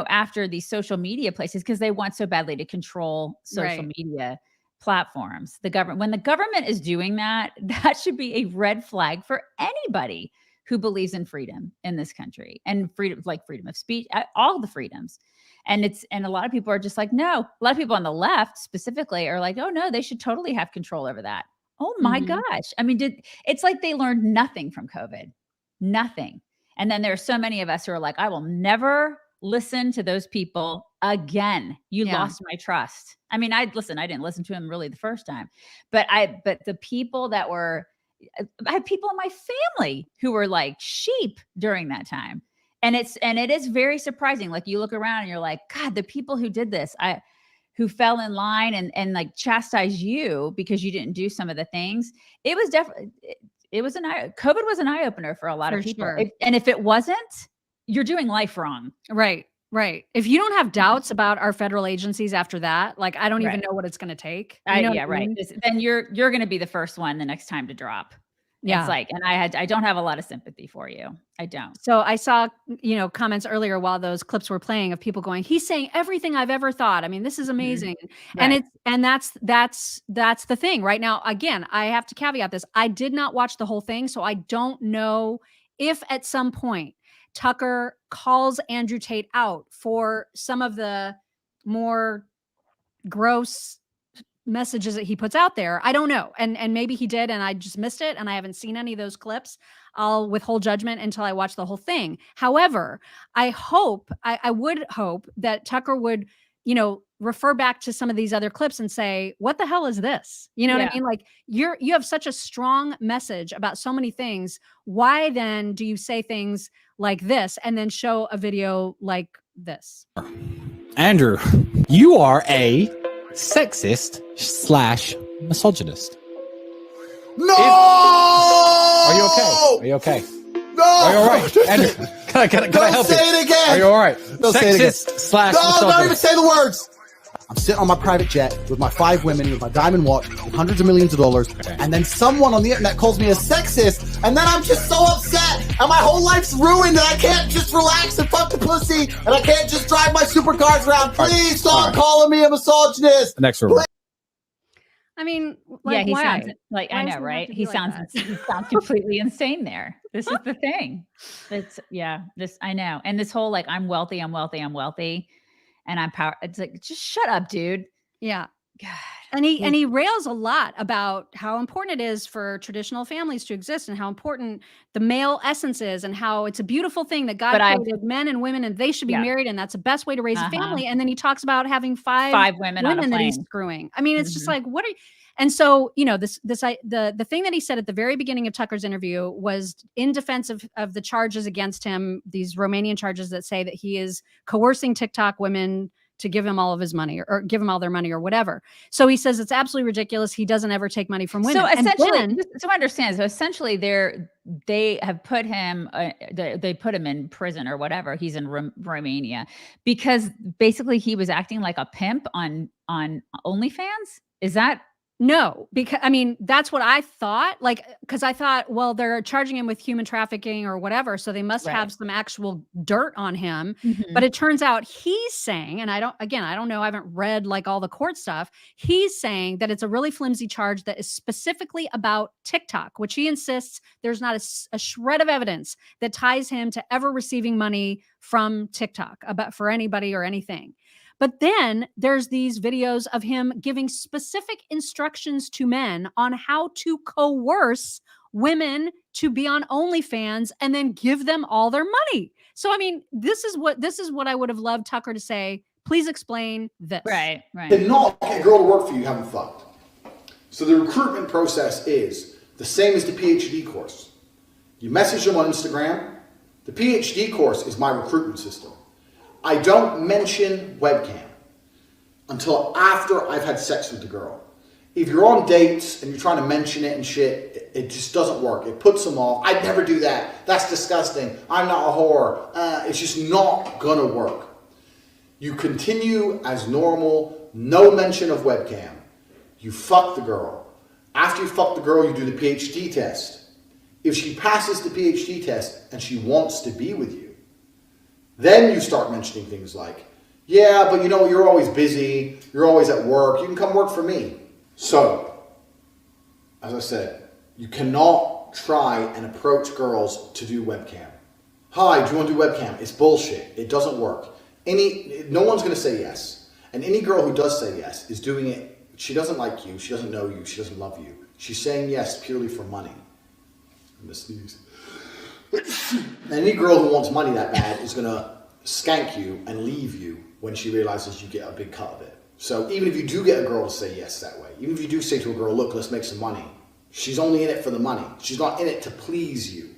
after these social media places because they want so badly to control social media platforms. When the government is doing that, that should be a red flag for anybody who believes in freedom in this country, and freedom, like freedom of speech, all the freedoms. And a lot of people are just like, no. A lot of people on the left specifically are like, oh no, they should totally have control over that. Oh my gosh. I mean, it's like they learned nothing from COVID, nothing. And then there are so many of us who are like, I will never listen to those people again. You lost my trust. I mean, I didn't listen to him really the first time, but the people that were, I had people in my family who were like sheep during that time. And it is very surprising. Like, you look around and you're like, God, the people who did this, who fell in line and like chastise you because you didn't do some of the things. It was definitely, COVID was an eye opener for a lot of people. Sure. And if it wasn't, you're doing life wrong. Right. Right. If you don't have doubts about our federal agencies after that, like, I don't even know what it's going to take. Yeah, right. Then you're going to be the first one the next time to drop. Yeah. It's like, and I don't have a lot of sympathy for you. I don't. So I saw, comments earlier while those clips were playing of people going, he's saying everything I've ever thought. I mean, this is amazing. Right. And that's the thing right now. Again, I have to caveat this. I did not watch the whole thing, so I don't know if at some point Tucker calls Andrew Tate out for some of the more gross messages that he puts out there. I don't know. And maybe he did, and I just missed it, and I haven't seen any of those clips. I'll withhold judgment until I watch the whole thing. However, I would hope that Tucker would, refer back to some of these other clips and say, what the hell is this? You know what I mean? Like, you have such a strong message about so many things. Why then do you say things like this and then show a video like this? Andrew, you are a sexist / misogynist. No! Are you okay? Are you okay? No! Are you all right? Andrew, can I help you? Don't say it again! Are you all right? Don't say it again. Sexist / misogynist. No, don't even say the words! I'm sitting on my private jet with my 5 women, with my diamond watch, with hundreds of millions of dollars, and then someone on the internet calls me a sexist, and then I'm just so upset, and my whole life's ruined, and I can't just relax and fuck the pussy, and I can't just drive my supercars around. Please stop calling me a misogynist. Next room. I mean, like, he why? sounds like, Why I does know, he have right? to He be like sounds that? he sounds completely insane there. This is the thing. I know. And this whole like, I'm wealthy, and I'm power. It's like, just shut up, dude. Yeah. God. And he rails a lot about how important it is for traditional families to exist and how important the male essence is and how it's a beautiful thing that God created men and women and they should be married and that's the best way to raise a family. And then he talks about having five women on a that he's plane. screwing. I mean, it's just like, what are you? And so, you know, the thing that he said at the very beginning of Tucker's interview was in defense of the charges against him, these Romanian charges that say that he is coercing TikTok women to give him all of his money or give him all their money or whatever. So he says it's absolutely ridiculous. He doesn't ever take money from women. So essentially, so I understand. So essentially, they have put him, they put him in prison or whatever. He's in Romania because basically he was acting like a pimp on OnlyFans. Is that? No, because I mean, that's what I thought. Like, because I thought, well, they're charging him with human trafficking or whatever. So they must have some actual dirt on him. But it turns out he's saying, and I don't know, I haven't read like all the court stuff. He's saying that it's a really flimsy charge that is specifically about TikTok, which he insists there's not a shred of evidence that ties him to ever receiving money from TikTok for anybody or anything. But then there's these videos of him giving specific instructions to men on how to coerce women to be on OnlyFans and then give them all their money. So, I mean, this is what I would have loved Tucker to say. Please explain this. Right. To not get a girl to work for you, you haven't fucked. So the recruitment process is the same as the PhD course. You message them on Instagram. The PhD course is my recruitment system. I don't mention webcam until after I've had sex with the girl. If you're on dates and you're trying to mention it and shit, it just doesn't work. It puts them off. I'd never do that. That's disgusting. I'm not a whore. It's just not gonna work. You continue as normal, no mention of webcam. You fuck the girl. After you fuck the girl, you do the PhD test. If she passes the PhD test and she wants to be with you, then you start mentioning things like, yeah, but you know, you're always busy. You're always at work. You can come work for me. So, as I said, you cannot try and approach girls to do webcam. Hi, do you want to do webcam? It's bullshit. It doesn't work. No one's going to say yes. And any girl who does say yes is doing it. She doesn't like you. She doesn't know you. She doesn't love you. She's saying yes purely for money. I'm going to sneeze. Any girl who wants money that bad is going to skank you and leave you when she realizes you get a big cut of it. So even if you do get a girl to say yes that way, even if you do say to a girl, look, let's make some money, she's only in it for the money. She's not in it to please you.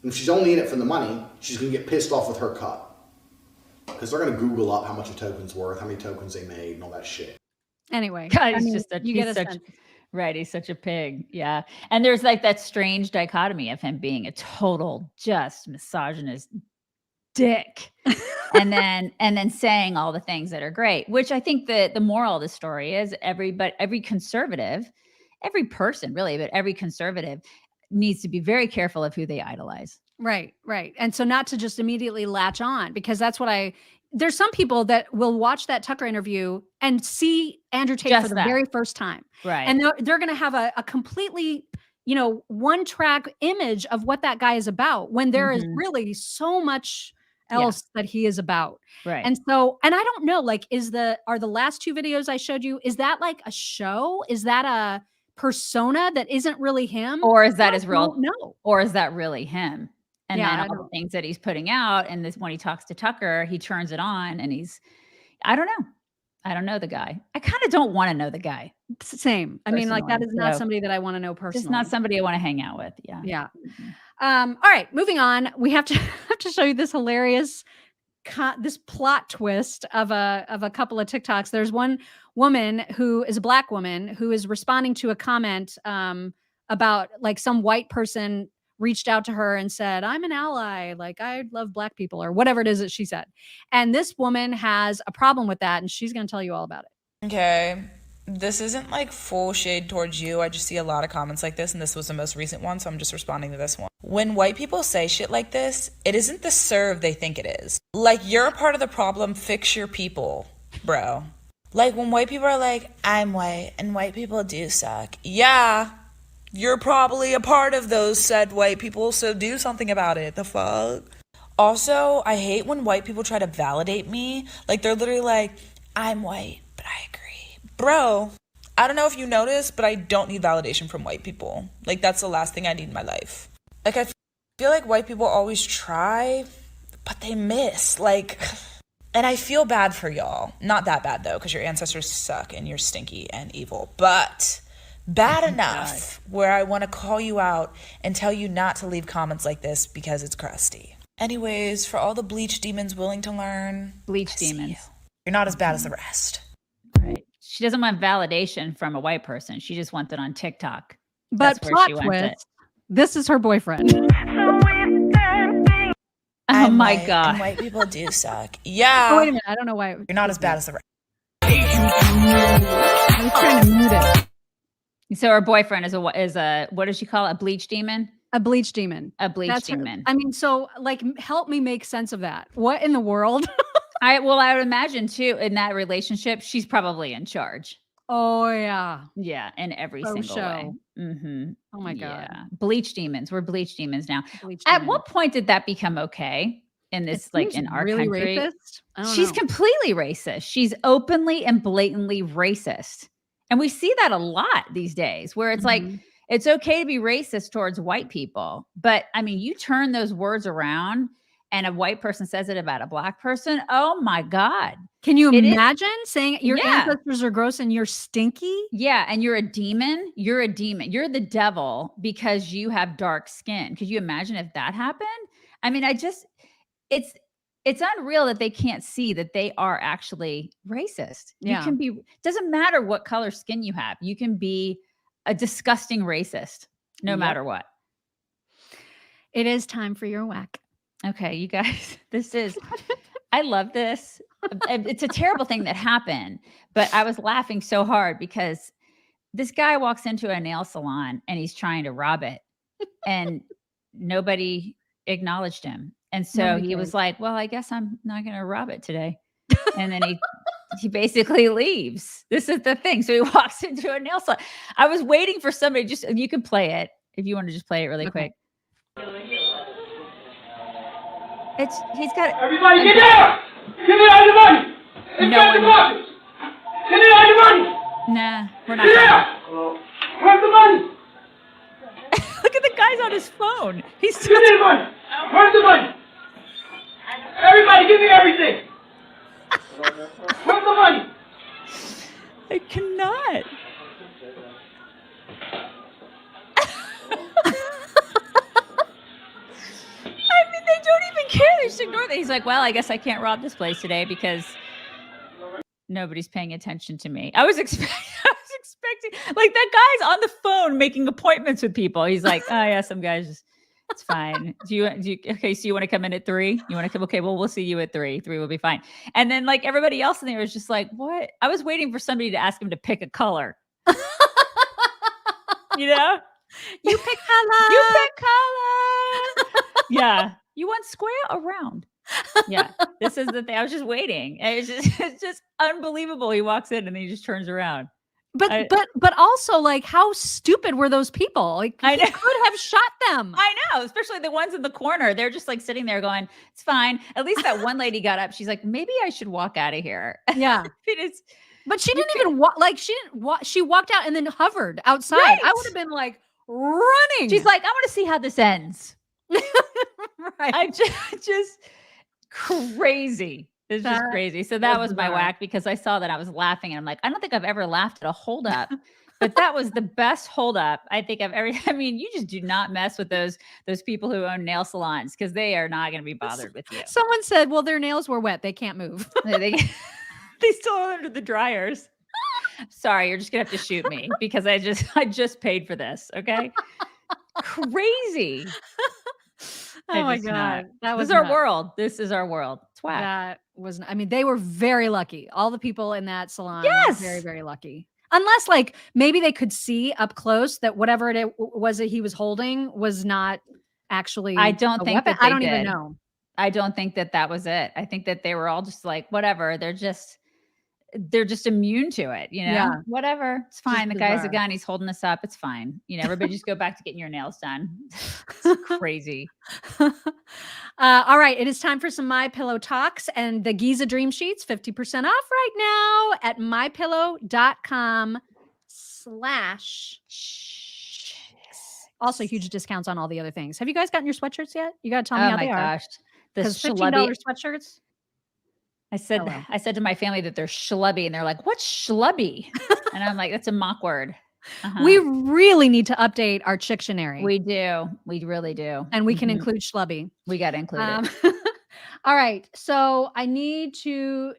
And if she's only in it for the money, she's going to get pissed off with her cut. Because they're going to Google up how much a token's worth, how many tokens they made, and all that shit. Anyway, God, he's such a pig. Yeah. And there's like that strange dichotomy of him being a total just misogynist dick. and then saying all the things that are great, which I think the moral of the story is every conservative, every person really, but every conservative needs to be very careful of who they idolize. Right. And so not to just immediately latch on, because that's what there's some people that will watch that Tucker interview and see Andrew Tate for the very first time. Right. And they're going to have a completely, one track image of what that guy is about when there is really so much else that he is about. Right. And so, and I don't know, like, are the last two videos I showed you, is that like a show? Is that a persona that isn't really him? Or is that his real? No. Or is that really him? And Yeah, then all the things that he's putting out, and this when he talks to Tucker, he turns it on, and I don't know. I don't know the guy. I kind of don't want to know the guy. Same. I mean, like, that is not somebody that I want to know personally. It's not somebody I want to hang out with. Yeah. Yeah. All right, moving on. We have to show you this hilarious this plot twist of a couple of TikToks. There's one woman who is a Black woman who is responding to a comment about like some white person reached out to her and said, I'm an ally, like I love Black people, or whatever it is that she said. And this woman has a problem with that, and she's going to tell you all about it. Okay. This isn't like full shade towards you. I just see a lot of comments like this, and this was the most recent one, so I'm just responding to this one. When white people say shit like this, it isn't the serve they think it is. Like, you're a part of the problem, fix your people, bro. Like when white people are like, I'm white and white people do suck. Yeah, you're probably a part of those said white people, so do something about it. The fuck? Also, I hate when white people try to validate me. Like they're literally like, I'm white, but I agree. Bro, I don't know if you noticed, but I don't need validation from white people. Like that's the last thing I need in my life. Like I feel like white people always try, but they miss. Like... And I feel bad for y'all. Not that bad, though, because your ancestors suck and you're stinky and evil. But bad enough where I want to call you out and tell you not to leave comments like this because it's crusty. Anyways, for all the bleach demons willing to learn. Bleach demons. You're not as bad as the rest. Right. She doesn't want validation from a white person. She just wants it on TikTok. But plot twist, this is her boyfriend. Oh my God. And white people do suck. Yeah. Oh, wait a minute. I don't know why. You're not as bad as the rest. I was trying to mute it. So her boyfriend is a what does she call it? A bleach demon? A bleach demon. A bleach demon. I mean, so like, help me make sense of that. What in the world? I would imagine too, in that relationship, she's probably in charge. Oh yeah. Yeah, in every single way. Mm-hmm. Oh my God. Yeah. Bleach demons. We're bleach demons now. Bleach At demon. what point did that become okay in this, like in our really country? Racist? I don't She's know. completely racist. She's openly and blatantly racist. And we see that a lot these days where it's like, it's okay to be racist towards white people. But I mean, you turn those words around and a white person says it about a black person. Oh my God. Can you imagine saying your Yeah. ancestors are gross and you're stinky? Yeah. And you're a demon. You're a demon. You're the devil because you have dark skin. Could you imagine if that happened? I mean, it's unreal that they can't see that they are actually racist. Yeah. You can be, doesn't matter what color skin you have. You can be a disgusting racist no Yep. matter what. It is time for your whack. Okay, you guys, I love this. It's a terrible thing that happened, but I was laughing so hard because this guy walks into a nail salon and he's trying to rob it and nobody acknowledged him. And so he was like, well, I guess I'm not going to rob it today. And then he basically leaves. This is the thing. So he walks into a nail salon. I was waiting for somebody, you can play it if you want to just play it really quick. He's got everybody get down! Give me all your money! Inspect the pockets! Give me all your money! Nah, we're not. Get down! Where's the money? Look at the guy's on his phone. He's give me the money! Where's the money? Everybody give me everything! Where's the money? I cannot. I mean, they don't even care. They just ignore that. He's like, well, I guess I can't rob this place today because nobody's paying attention to me. I was expecting like that guy's on the phone making appointments with people. He's like, oh yeah, some guys just, it's fine. Okay, so you want to come in at 3? You want to come? Okay, well, we'll see you at 3. 3 will be fine. And then like everybody else in there was just like, what? I was waiting for somebody to ask him to pick a color. You know? You pick color. You pick color. Yeah. You want square or round? Yeah. This is the thing. I was just waiting. And it's just unbelievable. He walks in and then he just turns around. But also, like, how stupid were those people? Like, he could have shot them. I know, especially the ones in the corner. They're just like sitting there going, "It's fine." At least that one lady got up. She's like, "Maybe I should walk out of here." Yeah, but she didn't even walk. Like, she didn't walk. She walked out and then hovered outside. Right. I would have been like running. She's like, "I want to see how this ends." Right. I just crazy. It's just crazy. So that was my whack because I saw that I was laughing and I'm like, I don't think I've ever laughed at a holdup, but that was the best holdup I think I've ever. I mean, you just do not mess with those people who own nail salons because they are not going to be bothered with you. Someone said, well, their nails were wet. They can't move. they still are under the dryers. Sorry, you're just going to have to shoot me because I just paid for this. Okay. Crazy. Oh my God. This is our world. This is our world. It's whack. That was, I mean, they were very lucky. All the people in that salon Yes. were very, very lucky. Unless like maybe they could see up close that whatever it was that he was holding was not actually I don't think weapon. that they I don't even did. know. I don't think that was it. I think that they were all just like, whatever. They're just, they're just immune to it, Yeah. Whatever. It's fine. The Just guy has a bizarre. gun. He's holding us up. It's fine. Everybody just go back to getting your nails done. It's crazy. All right. It is time for some MyPillow talks and the Giza Dream Sheets, 50% off right now at mypillow.com/. Also, huge discounts on all the other things. Have you guys gotten your sweatshirts yet? You got to tell me Oh how my they are. gosh. The Because schlubby. $15 sweatshirts. I said to my family that they're schlubby, and they're like, "What's schlubby?" And I'm like, "That's a mock word." We really need to update our Chictionary. We do. We really do. And we can include schlubby. We got to include it. All right. So I need to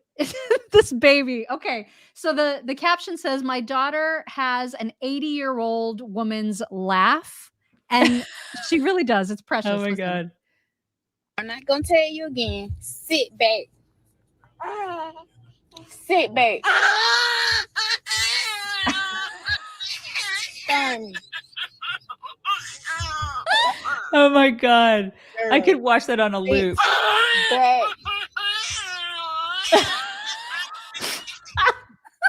this baby. Okay. So the caption says, "My daughter has an 80-year-old woman's laugh." And she really does. It's precious. Oh my Listen. God. I'm not gonna tell you again. Sit back. Sit back. Funny. Oh my God. I could watch that on a loop. Back.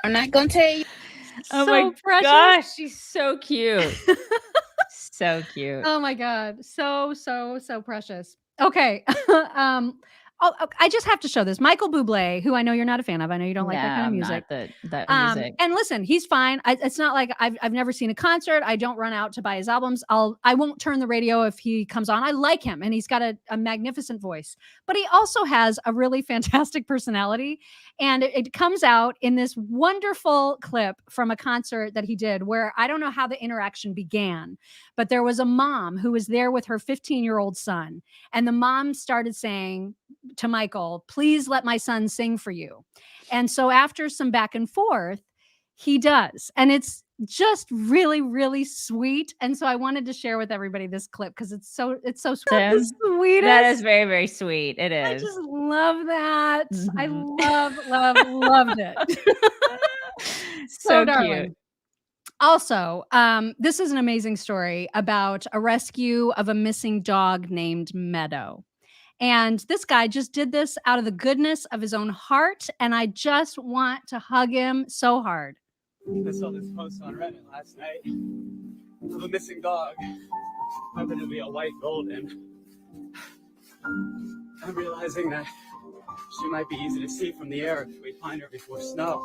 I'm not gonna tell you. Oh So my precious. gosh, she's so cute. So cute. Oh my God. So precious. Okay. I just have to show this. Michael Bublé, who I know you're not a fan of. I know you don't like that kind of music. That music. And listen, he's fine. It's not like I've never seen a concert. I don't run out to buy his albums. I won't turn the radio if he comes on. I like him, and he's got a magnificent voice. But he also has a really fantastic personality, and it comes out in this wonderful clip from a concert that he did, where I don't know how the interaction began, but there was a mom who was there with her 15-year-old son, and the mom started saying to Michael, "Please let my son sing for you." And so after some back and forth, he does. And it's just really, really sweet. And so I wanted to share with everybody this clip because it's so sweet. That's the sweetest. That is very, very sweet. It is. I just love that. I Mhm. loved it. So darling. cute. Also, this is an amazing story about a rescue of a missing dog named Meadow. And this guy just did this out of the goodness of his own heart. And I just want to hug him so hard. I saw this post on Reddit last night of a missing dog. Happened to be a white golden. I'm realizing that she might be easy to see from the air if we find her before snow.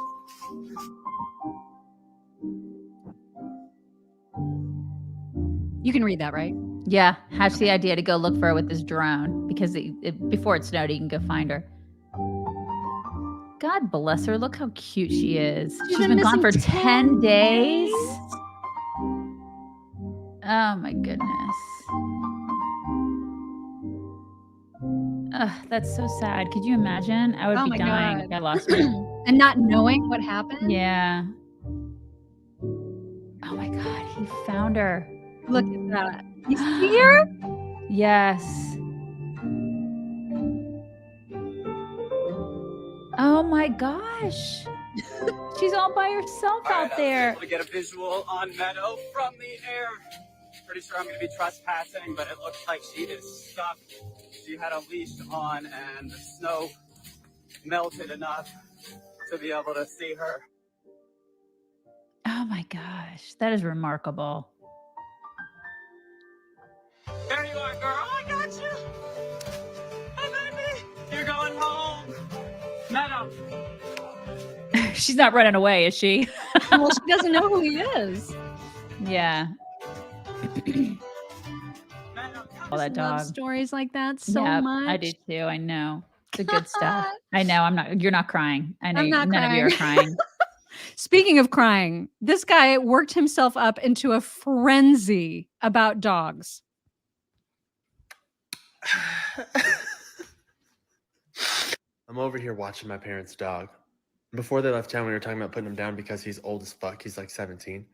You can read that, right? Yeah. Hatch the idea to go look for her with this drone because before it snowed, he can go find her. God bless her. Look how cute she is. She's been gone for 10 days. Oh my goodness. That's so sad. Could you imagine? I would be dying if I lost her. And not knowing what happened. Yeah. Oh my God. He found her. Look at that. You see her? Yes. Oh my gosh. She's all by herself out there. Able to get a visual on Meadow from the air. Pretty sure I'm going to be trespassing, but it looks like she is stuck. She had a leash on, and the snow melted enough to be able to see her. Oh my gosh. That is remarkable. There you are, girl. I got you. Hey, baby. You're going home. Meadow. She's not running away, is she? Well, she doesn't know who he is. Yeah. All that Love dog. stories like that so Yep, much. I do too. I know. The good stuff. I know. You're not crying. I know I'm not none of you are crying. Speaking of crying, this guy worked himself up into a frenzy about dogs. I'm over here watching my parents' dog. Before they left town, we were talking about putting him down because he's old as fuck. He's like 17.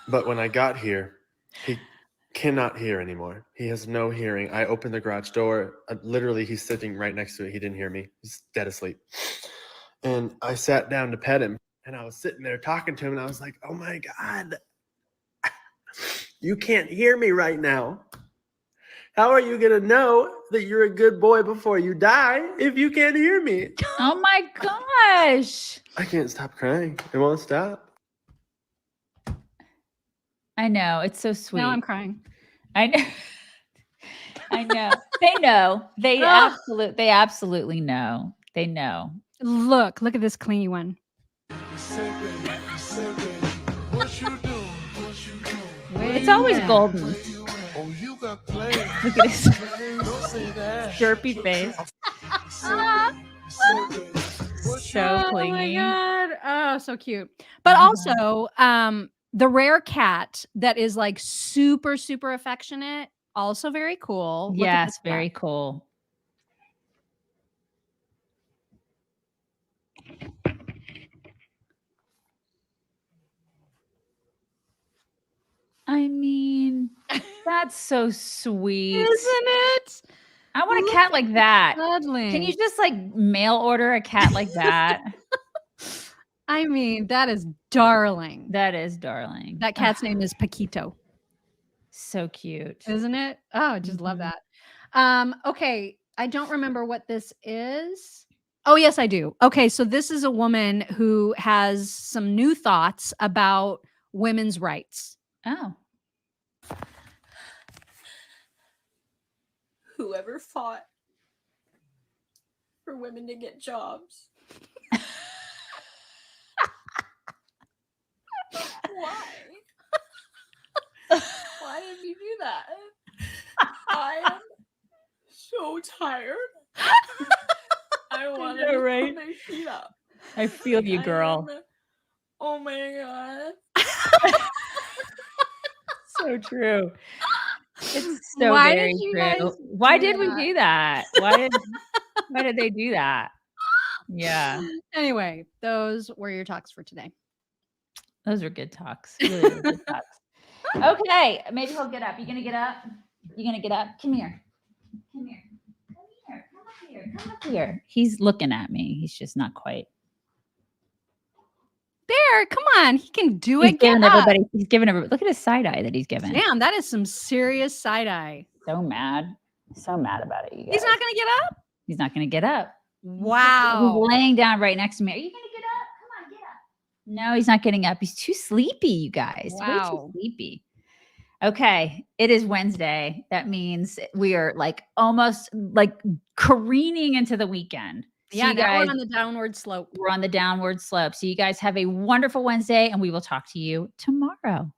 But when I got here, he cannot hear anymore. He has no hearing. I opened the garage door. Literally, he's sitting right next to it. He didn't hear me. He's dead asleep. And I sat down to pet him. And I was sitting there talking to him. And I was like, oh my God, you can't hear me right now. How are you going to know that you're a good boy before you die if you can't hear me? Oh my gosh. I can't stop crying. It won't stop. I know. It's so sweet. Now I'm crying. I know. I know. They know. They absolutely know. They know. Look at this clingy one. It's always golden. Look at his derpy face. So clingy. Oh my God. Oh, so cute. But also, the rare cat that is like super, super affectionate, also very cool. Look at Yes, this very cat. cool. I mean, that's so sweet. Isn't it? I want a cat like that. Cuddling. Can you just like mail order a cat like that? I mean, that is darling. That is darling. That cat's name is Paquito. So cute. Isn't it? Oh, I just love that. Okay. I don't remember what this is. Oh, yes, I do. Okay. So this is a woman who has some new thoughts about women's rights. Oh. Whoever fought for women to get jobs. Why? Why did you do that? I am so tired. I want to right? put my feet up. I feel you, girl. Oh my God. So true. It's so Why very did you true. guys Why do did we that? do that? Why did they do that? Yeah. Anyway, those were your talks for today. Those were good talks. Really good talks. Okay, maybe he'll get up. You gonna get up? You gonna get up? Come here. Come here. Come here. Come up here. Come up here. He's looking at me. He's just not quite. There, come on. He can do He's it. giving Get up. everybody. He's giving everybody. Look at his side eye that he's giving. Damn, that is some serious side eye. So mad. So mad about it. You guys. He's not going to get up? He's not going to get up. Wow. He's laying down right next to me. Are you going to get up? Come on, get up. No, he's not getting up. He's too sleepy, you guys. Way Wow. too sleepy. Okay, it is Wednesday. That means we are like almost like careening into the weekend. So Yeah, you now guys, we're on the downward slope. we're on the downward slope. So you guys have a wonderful Wednesday, and we will talk to you tomorrow.